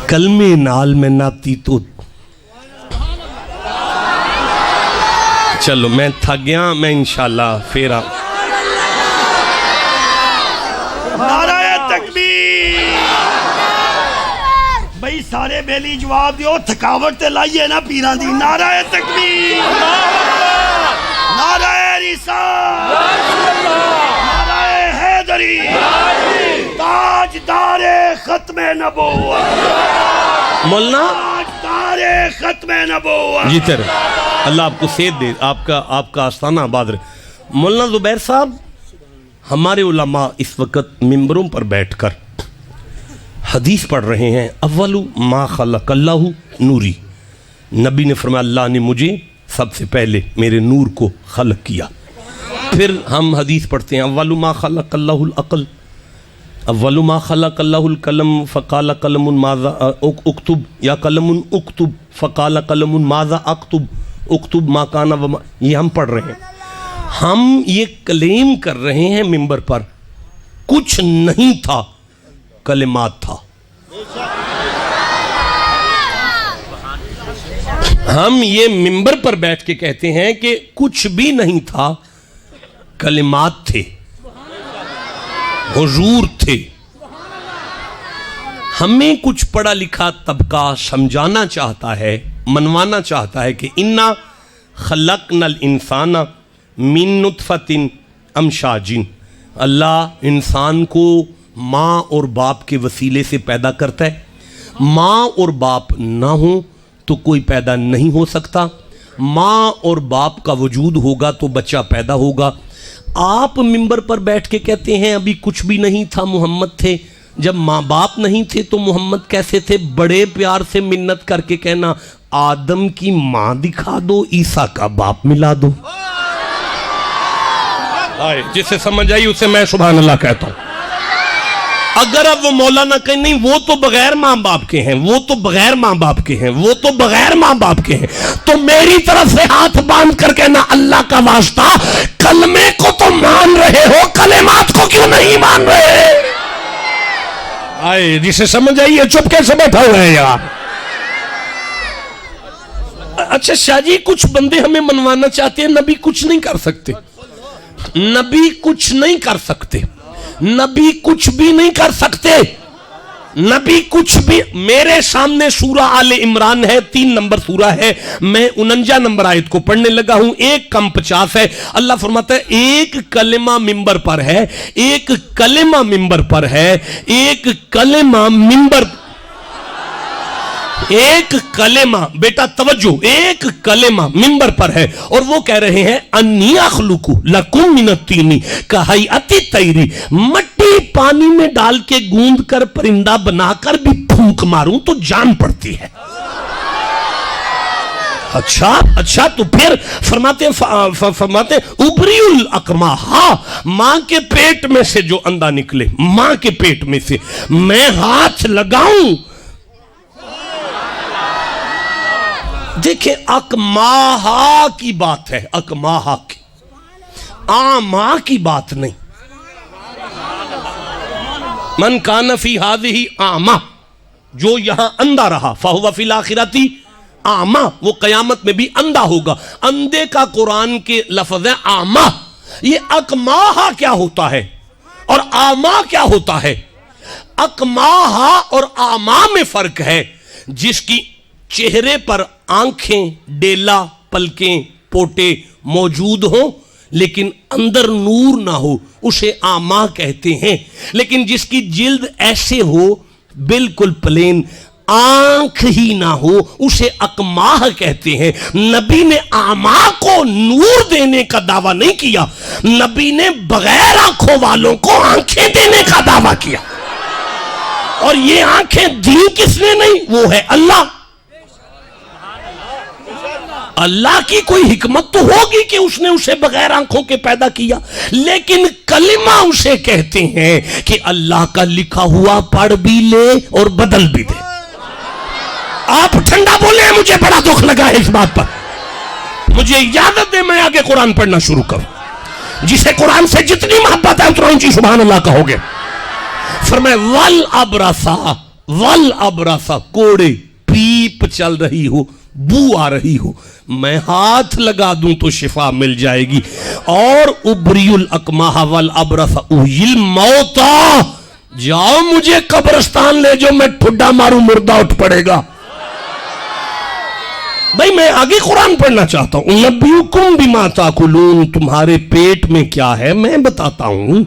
کلمے نال میں ناتیت ہوتی. چلو میں تھک گیا، میں انشاءاللہ پھر نعرہ تکبیر. بھئی سارے بیلی جواب دیو، تھکاوٹ تے لائیے نا پیران دی. نعرہ تکبیر، نعرہ رسالت، نعرہ حیدری، تاجدار ختم نبوت، مولانا تاجدار ختم نبوت. جی تیرے اللہ آپ کو صحت دے، آپ کا آستانہ آباد رہے. مولانا زبیر صاحب، ہمارے علماء اس وقت ممبروں پر بیٹھ کر حدیث پڑھ رہے ہیں. اول ما خلق اللہ نوری. نبی نے فرمایا اللہ نے مجھے سب سے پہلے میرے نور کو خلق کیا. پھر ہم حدیث پڑھتے ہیں اول ما خلق اللہ العقل، اول ما خلق اللہ القلم فقال قلم ماذا اکتب یا قلم اکتب فقال قلم ماذا اکتب اکتب ما کان وما. یہ ہم پڑھ رہے ہیں. ہم یہ کلیم کر رہے ہیں ممبر پر کچھ نہیں تھا، کلمات تھا. ہم یہ ممبر پر بیٹھ کے کہتے ہیں کہ کچھ بھی نہیں تھا، کلمات تھے، حضور تھے. ہمیں کچھ پڑھا لکھا طبقہ سمجھانا چاہتا ہے، منوانا چاہتا ہے کہ انا خلقنا الانسان من نطفۃ امشاج. اللہ انسان کو ماں اور باپ کے وسیلے سے پیدا کرتا ہے. ماں اور باپ نہ ہوں تو کوئی پیدا نہیں ہو سکتا. ماں اور باپ کا وجود ہوگا تو بچہ پیدا ہوگا. آپ ممبر پر بیٹھ کے کہتے ہیں ابھی کچھ بھی نہیں تھا، محمد تھے. جب ماں باپ نہیں تھے تو محمد کیسے تھے؟ بڑے پیار سے منت کر کے کہنا آدم کی ماں دکھا دو، عیسیٰ کا باپ ملا دو. جسے سمجھ آئی اسے میں سبحان اللہ کہتا ہوں. اگر اب وہ مولانا کہیں نہیں وہ تو بغیر ماں باپ کے ہیں، وہ تو بغیر ماں باپ کے ہیں، وہ تو بغیر ماں باپ کے ہیں، تو میری طرف سے ہاتھ باندھ کر کہنا اللہ کا واسطہ کلمے کو تو مان رہے ہو، کلمات کو کیوں نہیں مان رہے؟ آئے جسے سمجھ آئیے چپ کیسے بیٹھا ہوا ہے یار. اچھا شاہ جی کچھ بندے ہمیں منوانا چاہتے ہیں نبی کچھ نہیں کر سکتے. نبی کچھ نہیں کر سکتے، نبی کچھ بھی نہیں کر سکتے، نبی کچھ بھی. میرے سامنے سورہ آل عمران ہے، 3 نمبر سورہ ہے، میں 49 نمبر آیت کو پڑھنے لگا ہوں. 1 کم 50 ہے. اللہ فرماتا ہے ایک کلمہ ممبر پر ہے، ایک کلمہ ممبر پر ہے، ایک کلمہ ممبر، ایک کلمہ، بیٹا توجہ، ایک کلمہ ممبر پر ہے اور وہ کہہ رہے ہیں انی اخلق لکم من الطین کہیئۃ الطیر. مٹی پانی میں ڈال کے گوند کر پرندہ بنا کر بھی پھونک ماروں تو جان پڑتی ہے. اچھا تو پھر فرماتے ابری الاقمہ، ہاں ماں کے پیٹ میں سے جو اندھا نکلے، ماں کے پیٹ میں سے میں ہاتھ لگاؤں. دیکھیں اکماہا کی بات ہے، اکماہا کی، آما کی بات نہیں. من کان فی ہذہ آما، جو یہاں اندھا رہا فہو فی الآخرۃ آما، وہ قیامت میں بھی اندھا ہوگا. اندھے کا قرآن کے لفظ ہے آما. یہ اکماہا کیا ہوتا ہے اور آما کیا ہوتا ہے؟ اکماہا اور آما میں فرق ہے. جس کی چہرے پر آنکھیں، ڈیلا، پلکیں، پوٹے موجود ہوں لیکن اندر نور نہ ہو اسے آما کہتے ہیں. لیکن جس کی جلد ایسے ہو بالکل پلین, آنکھ ہی نہ ہو, اسے اکماہ کہتے ہیں. نبی نے آما کو نور دینے کا دعویٰ نہیں کیا, نبی نے بغیر آنکھوں والوں کو آنکھیں دینے کا دعویٰ کیا. اور یہ آنکھیں دی کس نے نہیں, وہ ہے اللہ. اللہ کی کوئی حکمت تو ہوگی کہ اس نے اسے بغیر آنکھوں کے پیدا کیا, لیکن کلمہ اسے کہتے ہیں کہ اللہ کا لکھا ہوا پڑھ بھی لے اور بدل بھی دے. آپ ٹھنڈا بولیں, مجھے بڑا دکھ لگا ہے اس بات پر. مجھے اجازت دے میں آگے قرآن پڑھنا شروع کروں. جسے قرآن سے جتنی محبت ہے اتنا اونچی سبحان اللہ کہو گے. فرمائے والابرسا, کوڑے پیپ چل رہی ہو, بو آ رہی ہو, میں ہاتھ لگا دوں تو شفا مل جائے گی. اور ابری الاکماہ والابرس احیی الموتا, جاؤ مجھے قبرستان لے جو میں ٹھڈا ماروں مردہ اٹھ پڑے گا. بھائی میں آگے قرآن پڑھنا چاہتا ہوں. نبیکم بما تاکلون, تمہارے پیٹ میں کیا ہے میں بتاتا ہوں,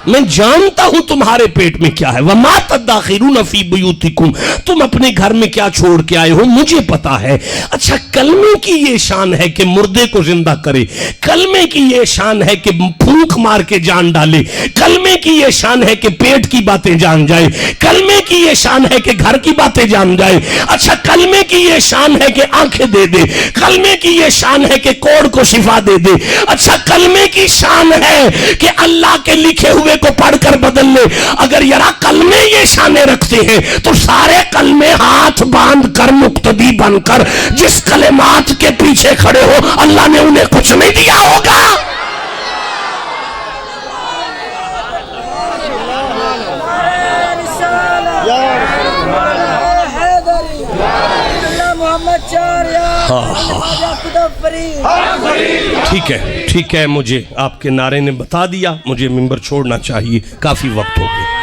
میں جانتا ہوں تمہارے پیٹ میں کیا ہے. وما تدخرون فی بیوتکم, تم اپنے گھر میں کیا چھوڑ کے آئے ہو مجھے پتا ہے. اچھا کلمے کی یہ شان ہے کہ مردے کو زندہ کرے, کلمے کی یہ شان ہے کہ پھونک مار کے جان ڈالے, کلمے کی یہ شان ہے کہ پیٹ کی باتیں جان جائے, کلمے کی یہ شان ہے کہ گھر کی باتیں جان جائے. اچھا کلمے کی یہ شان ہے کہ آنکھیں دے دے, کلمے کی یہ شان ہے کہ کوڑ کو شفا دے دے. اچھا کلمے کی شان ہے کہ اللہ کے لکھے ہوئے کو پڑھ کر بدل لے. اگر یرا کلمے یہ شانیں رکھتے ہیں تو سارے کلمے ہاتھ باندھ کر مقتدی بن کر جس کلمات کے پیچھے کھڑے ہو اللہ نے انہیں کچھ نہیں دیا ہوگا. ٹھیک ہے, مجھے آپ کے نعرے نے بتا دیا, مجھے منبر چھوڑنا چاہیے, کافی وقت ہو گیا.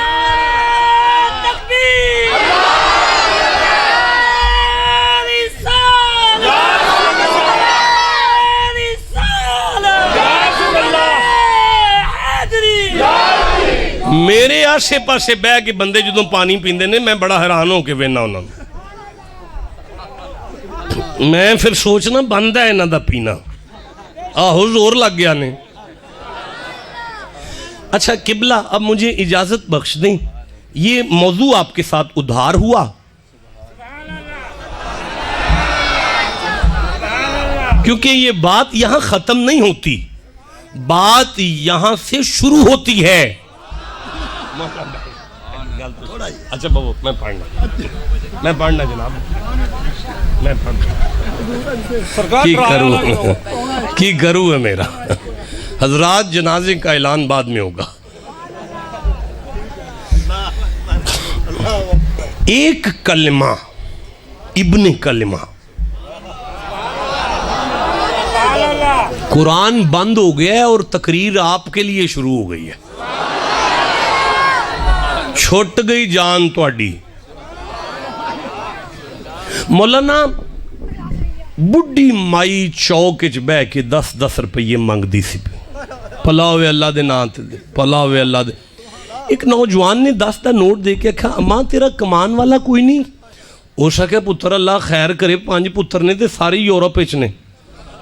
میرے آسے پاسے بہ کے بندے جدوں پانی پیندے نے میں بڑا حیران ہو کے وینا انہوں نے. میں پھر سوچنا بند ہے انہاں دا پینا, آہو زور لگ گیا نے. اچھا قبلہ اب مجھے اجازت بخش دیں, یہ موضوع آپ کے ساتھ ادھار ہوا, کیونکہ یہ بات یہاں ختم نہیں ہوتی, بات یہاں سے شروع ہوتی ہے. اچھا بابو میں پڑھنا جناب, میں کی کروں ہے میرا. حضرات جنازے کا اعلان بعد میں ہوگا. ایک کلمہ ابن کلمہ, قرآن بند ہو گیا ہے اور تقریر آپ کے لیے شروع ہو گئی ہے. چھٹ گئی جان تواڈی. مولانا بڑھی مائی چوک وچ بہ کے 10 روپیے منگدی سی, پلا ہوئے اللہ دے نام تے دے, پلا ہوئے اللہ دے. ایک نوجوان نے 10 دا نوٹ دے کے کہا اماں تیرا کمان والا کوئی نہیں؟ ہو سکے پتر اللہ خیر کرے, 5 پتر نے تے ساری یورپ وچ نے.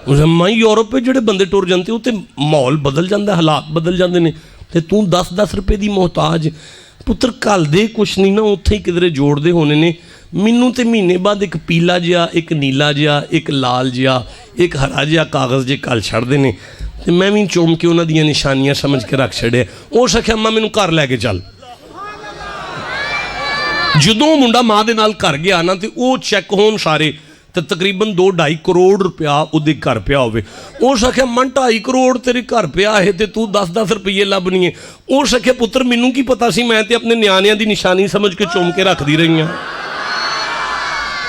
اماں یورپ وچ جڑے بندے ٹر جاندے او تے ماحول بدل جاندا, حالات بدل جاندے نے, تے تو 10 روپے دی محتاج. پتر کل دے کچھ نہیں نا, اتھے ہی کدھرے جوڑ دے ہونے نے. مینوں تے مہینے بعد ایک پیلا جیا, ایک نیلا جیا, ایک لال جیا, ایک ہرا جیا کاغذ جے کل چھڑ دے نے, تے میں بھی چوم کے انہاں دیاں نشانیاں سمجھ کے رکھ چھڑے. او سکھے اماں مینوں گھر لے کے چل. جدوں منڈا ماں دے نال گھر گیا نا تے او چیک ہون سارے تے تقریباً 2-2.5 کروڑ روپیہ او دے گھر پیا ہوئے. او سکھے اماں 2.5 کروڑ تیرے گھر پیا ہے تے تو 10 روپیے لبنی ہے. او سکھے پتر مینوں کی پتا سی, میں تے اپنے نیانیاں دی نشانی سمجھ کے چوم کے رکھ دی رہی ہاں,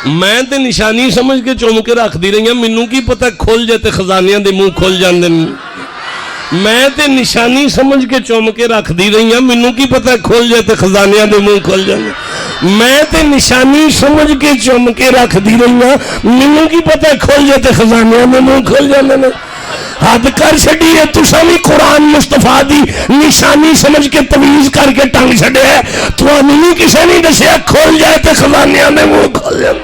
میں تے نشانی سمجھ کے چوم کے رکھ دی رہی ہاں. مینوں کی پتا کھل جائے تے خزانیاں دے منہ کھل جاندے. میں تے نشانی سمجھ کے چوم کے رکھ دی رہی ہاں, مینوں کی پتا کھل جائے تے خزانیاں دے منہ کھل جاندے. میں تے نشانی سمجھ کے چوم کے رکھ دی رہی ہاں, مینوں کی پتا کھل جائے تے خزانیاں دے منہ کھل جاندے. حد کر چھڑی ہے تسا بھی قرآن مصطفیٰ دی نشانی سمجھ کے تویز کر کے ٹنگ چھڑے ہے تو نہیں کسے نہیں دسے کھول جائے تے خزانیاں میں منہ کھول جائے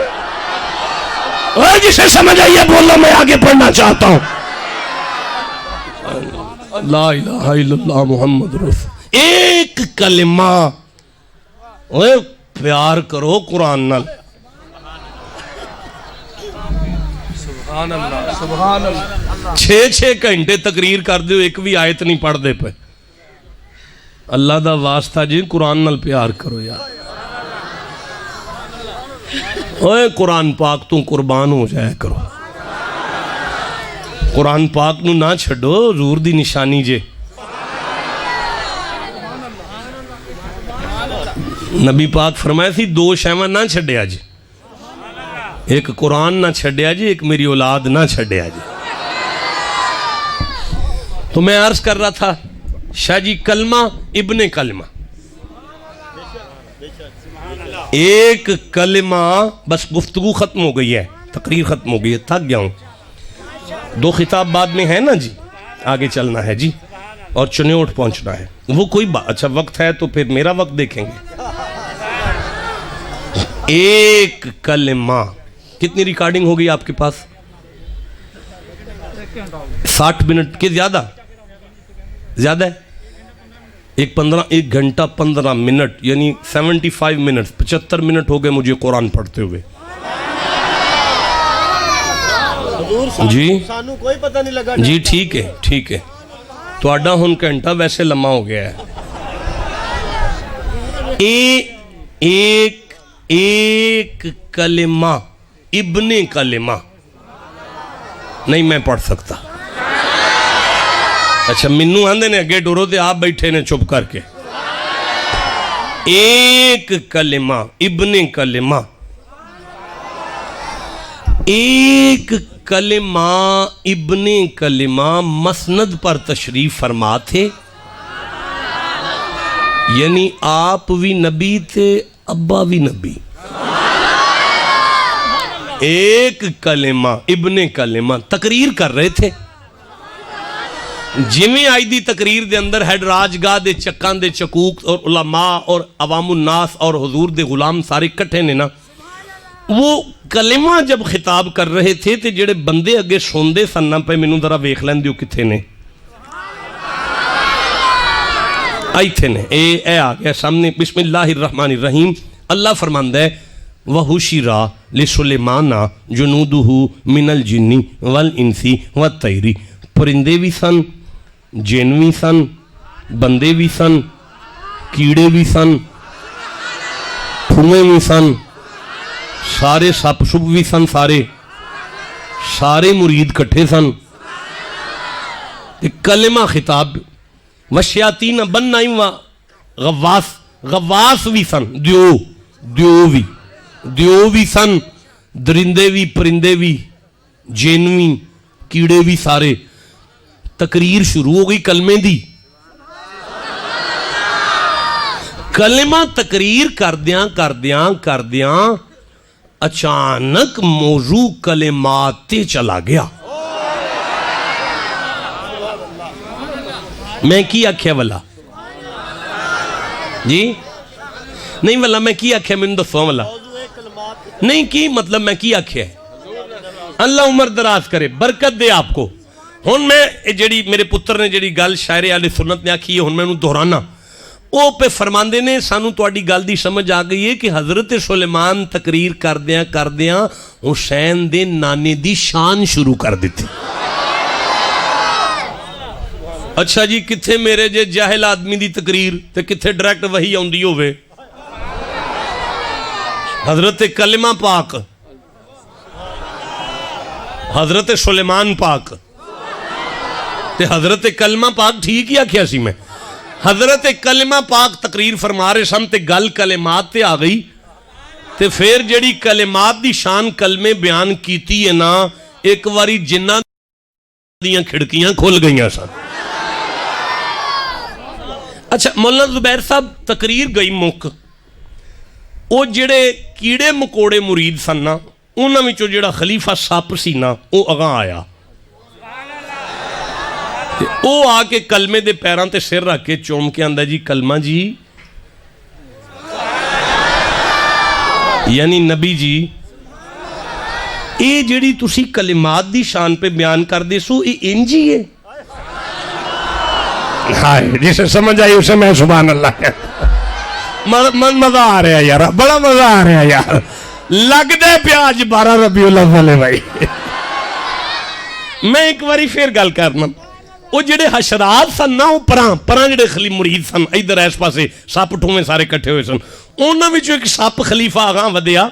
اور جسے سمجھ آئیے بولو میں آگے پڑھنا چاہتا ہوں لا الہ الا اللہ محمد رسول ایک کلمہ اوے پیار کرو قرآن نال سبحان اللہ سبحان اللہ 6 گھنٹے تقریر کر دیو ایک بھی آیت نہیں پڑھ دے پہ اللہ دا واسطہ جی قرآن نال پیار کرو یار اوے قرآن پاک تو قربان ہو جائے کرو قرآن پاک نو نہ چھڑو حضور دی نشانی جے نبی پاک فرمایا تھی 2 شیواں نہ چھڑیا جی ایک قرآن نہ چھڑیا جی ایک میری اولاد نہ چھڑیا جی تو میں عرض کر رہا تھا شاہ جی کلمہ ابن کلمہ ایک کلمہ بس گفتگو ختم ہو گئی ہے تقریر ختم ہو گئی ہے تھک گیا ہوں 2 خطاب بعد میں ہے نا جی آگے چلنا ہے جی اور چنیوٹ پہنچنا ہے وہ کوئی اچھا وقت ہے تو پھر میرا وقت دیکھیں گے ایک کلمہ کتنی ریکارڈنگ ہوگی آپ کے پاس 60 منٹ کے زیادہ ہے ایک 1 گھنٹہ 15 منٹ یعنی 75 منٹ 75 منٹ ہو گئے مجھے قرآن پڑھتے ہوئے جی سانو کوئی پتہ نہیں لگا جی ٹھیک ہے تو آڈا ہن گھنٹہ ویسے لمحہ ہو گیا ہے ایک کلمہ ابن کلمہ نہیں میں پڑھ سکتا اچھا منو آندے نے اگے ڈورو تے آپ بیٹھے نے چپ کر کے ایک کلمہ ابن کلمہ ایک کلمہ ابن کلمہ مسند پر تشریف فرما تھے یعنی آپ بھی نبی تھے ابا بھی نبی ایک کلمہ ابن کلمہ تقریر کر رہے تھے جویں آئی دی تقریر دے اندر ہیڈ راجگاہ دے چکان دے چکوک اور علماء اور عوام الناس اور حضور دے غلام سارے کٹھے نے نا وہ کلمہ جب خطاب کر رہے تھے تے جڑے بندے اگے سوندے سن نہ پہ مینوں ذرا ویکھ لین دیو کتھے نے آئی تھے نے اے آ گیا سامنے بسم اللہ الرحمن الرحیم اللہ فرماندہ ہے وَحُشِرَ لِسُلَيْمَانَ جُنُودُهُ مِنَ الْجِنِّ وَالْإِنسِ وَالطَّيْرِ پرندے بھی سن جن بھی سن بندے بھی سن کیڑے بھی سن پھوئیں بھی سن سارے سپ سپ بھی سن سارے مرید کٹھے سن کلمہ خطاب وشیاطین بنائیں غواس بھی سن دیو بھی سن درندے بھی پرندے بھی جن بھی کیڑے بھی سارے تقریر شروع ہو گئی کلمے دی کلمہ تقریر کردیاں اچانک موضوع کلمات تے چلا گیا میں کی آکھیا والا جی نہیں والا میں کی آکھیا میں دسو والا نہیں کی مطلب میں کی آکھیا اللہ عمر دراز کرے برکت دے آپ کو ہن میں جڑی میرے پتر نے جڑی گل شاعر اہل سنت نے آکھی ہے ہن میں انہوں دہرانا او پہ فرماندے نے سانو تواڈی گل دی سمجھ آ گئی ہے کہ حضرت سلیمان تقریر کردیاں حسین دے نانے دی شان شروع کر دیتی اچھا جی کتھے میرے جے جاہل آدمی دی تقریر تے کتھے ڈائریکٹ وہی آندی ہوئے حضرت کلمہ پاک حضرت سلیمان پاک تے حضرت کلمہ پاک ٹھیک ہی آکھیا سی میں حضرت کلمہ پاک تقریر فرما رہے سن تے گل کلمات تے آ گئی تے پھر جڑی کلمات دی شان کلمے بیان کیتی ہے نا ایک واری جنہ دیاں کھڑکیاں کھل گئیاں سن اچھا مولانا زبیر صاحب تقریر گئی مک او جڑے کیڑے مکوڑے مرید سن نا انہاں وچوں جڑا خلیفہ سپ سی نا او اگاں آیا وہ آ کے کلمے دے پیراں تے سر رکھ کے چوم کے آندا جی کلمہ جی یعنی نبی جی اے جڑی تسی کلمات دی شان پہ بیان کر دے سو اے انجی ہے ہائے جسے سمجھ آئی اسے میں سبحان اللہ کہتا مزہ آ رہا ہے یار بڑا مزہ آ رہا ہے یار لگ دے پیاج 12 ربیع الاول ہے بھائی میں ایک باری پھر گل کرنا وہ جڑے حشرات سن نا وہ پراں جڑے خلی مرید سن ادھر اس پاسے سپ ٹھویں سارے کٹھے ہوئے سن انہاں وچوں ایک سپ خلیفہ آگاں ودیا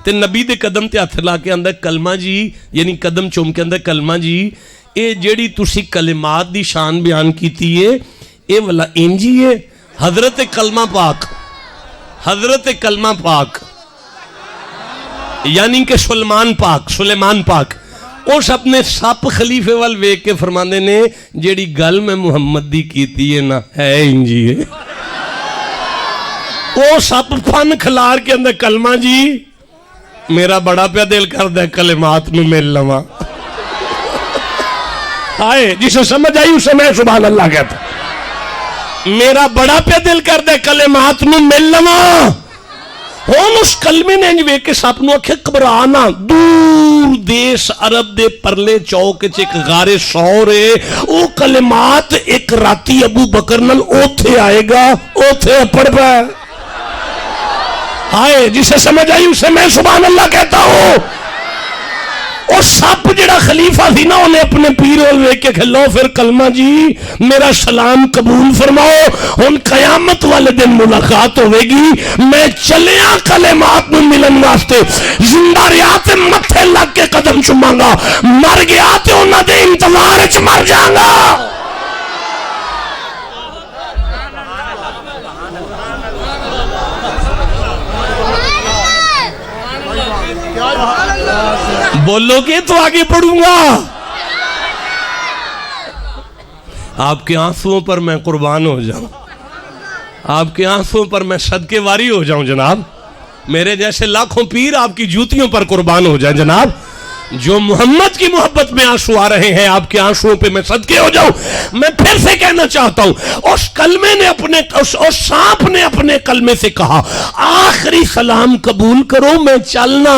تے نبی دے قدم تے ہتھ لا کے آندا کلمہ جی یعنی قدم چوم کے آندا کلمہ جی اے جڑی تسی کلمات دی شان بیان کیتی ہے اے والا انجی ہے حضرت کلمہ پاک یعنی کہ سلیمان پاک اس اپنے سپ خلیفے وال ویکھ کے فرماندے نے جیڑی گل میں محمد دی کیتی ہے نا ہے انجی ہے وہ سپ پھن کھلار کے اندر کلمہ جی میرا بڑا پیا دل کردہ ہے کلمات میں مل لواں آئے جسے سمجھ آئی اسے میں سبحان اللہ کہتا میرا بڑا پیا دل کردہ ہے کلمات میں مل لواں ہون اس کلمے نے انجوے کے ساپنو اکھے قبرانا دور دیس عرب دے پرلے چوک ایک غار سور ہے او کلمات ایک راتی ابو بکر نل اوتھے آئے گا اوتھے پڑھ پائے آئے جسے سمجھ آئی اسے میں سبحان اللہ کہتا ہوں اور سپ جڑا خلیفہ تھی نا انہیں اپنے پیر والے کے کھلو پھر کلمہ جی میرا سلام قبول فرماؤ ان قیامت والے دن ملاقات ہوئے گی میں چلیاں کلمات میں ملن واسطے زندہ ریات متھے لگ کے قدم چماں گا مر گیا تے انہاں دے انتظار چ مر جاں گا بولو گے تو آگے پڑھوں گا آپ کے آنسوؤں پر میں قربان ہو جاؤں آپ کے آنسوؤں پر میں صدقے واری ہو جاؤں جناب میرے جیسے لاکھوں پیر آپ کی جوتیوں پر قربان ہو جائیں جناب جو محمد کی محبت میں آنسو آ رہے ہیں آپ کے آنسوؤں پہ میں صدقے ہو جاؤں میں پھر سے کہنا چاہتا ہوں اس کلمے نے اس سانپ نے اپنے کلمے سے کہا آخری سلام قبول کرو میں چلنا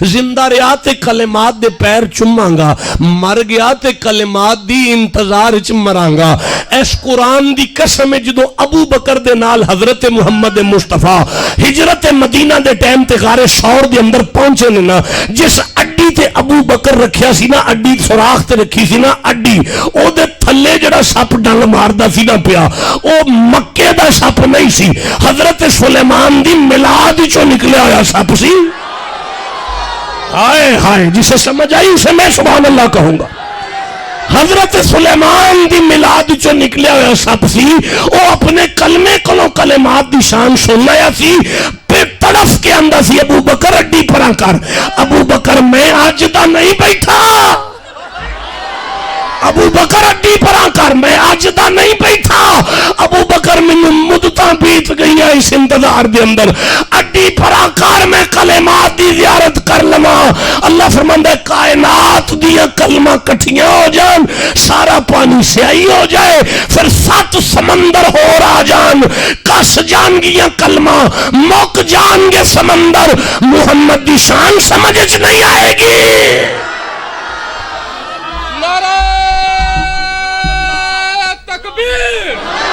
زندہ رہا تے کلمات دے پیر چماں گا مر گیا تے کلمات دی انتظار چ مراں گا اس قرآن دی قسم جدو ابو بکر دے نال حضرت محمد مصطفیٰ ہجرت مدینہ دے ٹائم تے غار سور دے اندر پہنچے نا جس اڈی تے ابو بکر رکھیا سی نا اڈی سوراخ تے رکھی سی نا اڈی او دے تھلے جڑا سپ ڈنگ ماردا سی نا پیا او مکے دا سپ نہیں سی حضرت سلیمان دی میلاد چوں نکلیا ہویا سپ سی ہائے ہائے جسے سمجھ آئی اسے میں سبحان اللہ کہوں گا حضرت سلیمان دی میلاد چوں نکلیا ہویا سپ سی او اپنے کلمے کولوں کلمات دی شان سننا یا سی طرف کے اندر سی ابو بکر اڈی پرا کر ابو بکر میں آج دا نہیں بیٹھا ابو بکر اڈی پرا کر میں آج دا نہیں بیٹھا ابو بکر میں مدتاں بیت گئی ہیں اس انتظار دے اندر اڈی پرا کر میں کلمات دی زیارت کر لما اللہ فرماندہ کائنات دیا کلمہ کٹھیاں ہو جان سارا پانی سیاہی ہو جائے پھر 7 سمندر ہو رہا جان کس جان گیا کلمہ موک جان گے سمندر محمد دی شان سمجھ نہیں آئے گی تکبیر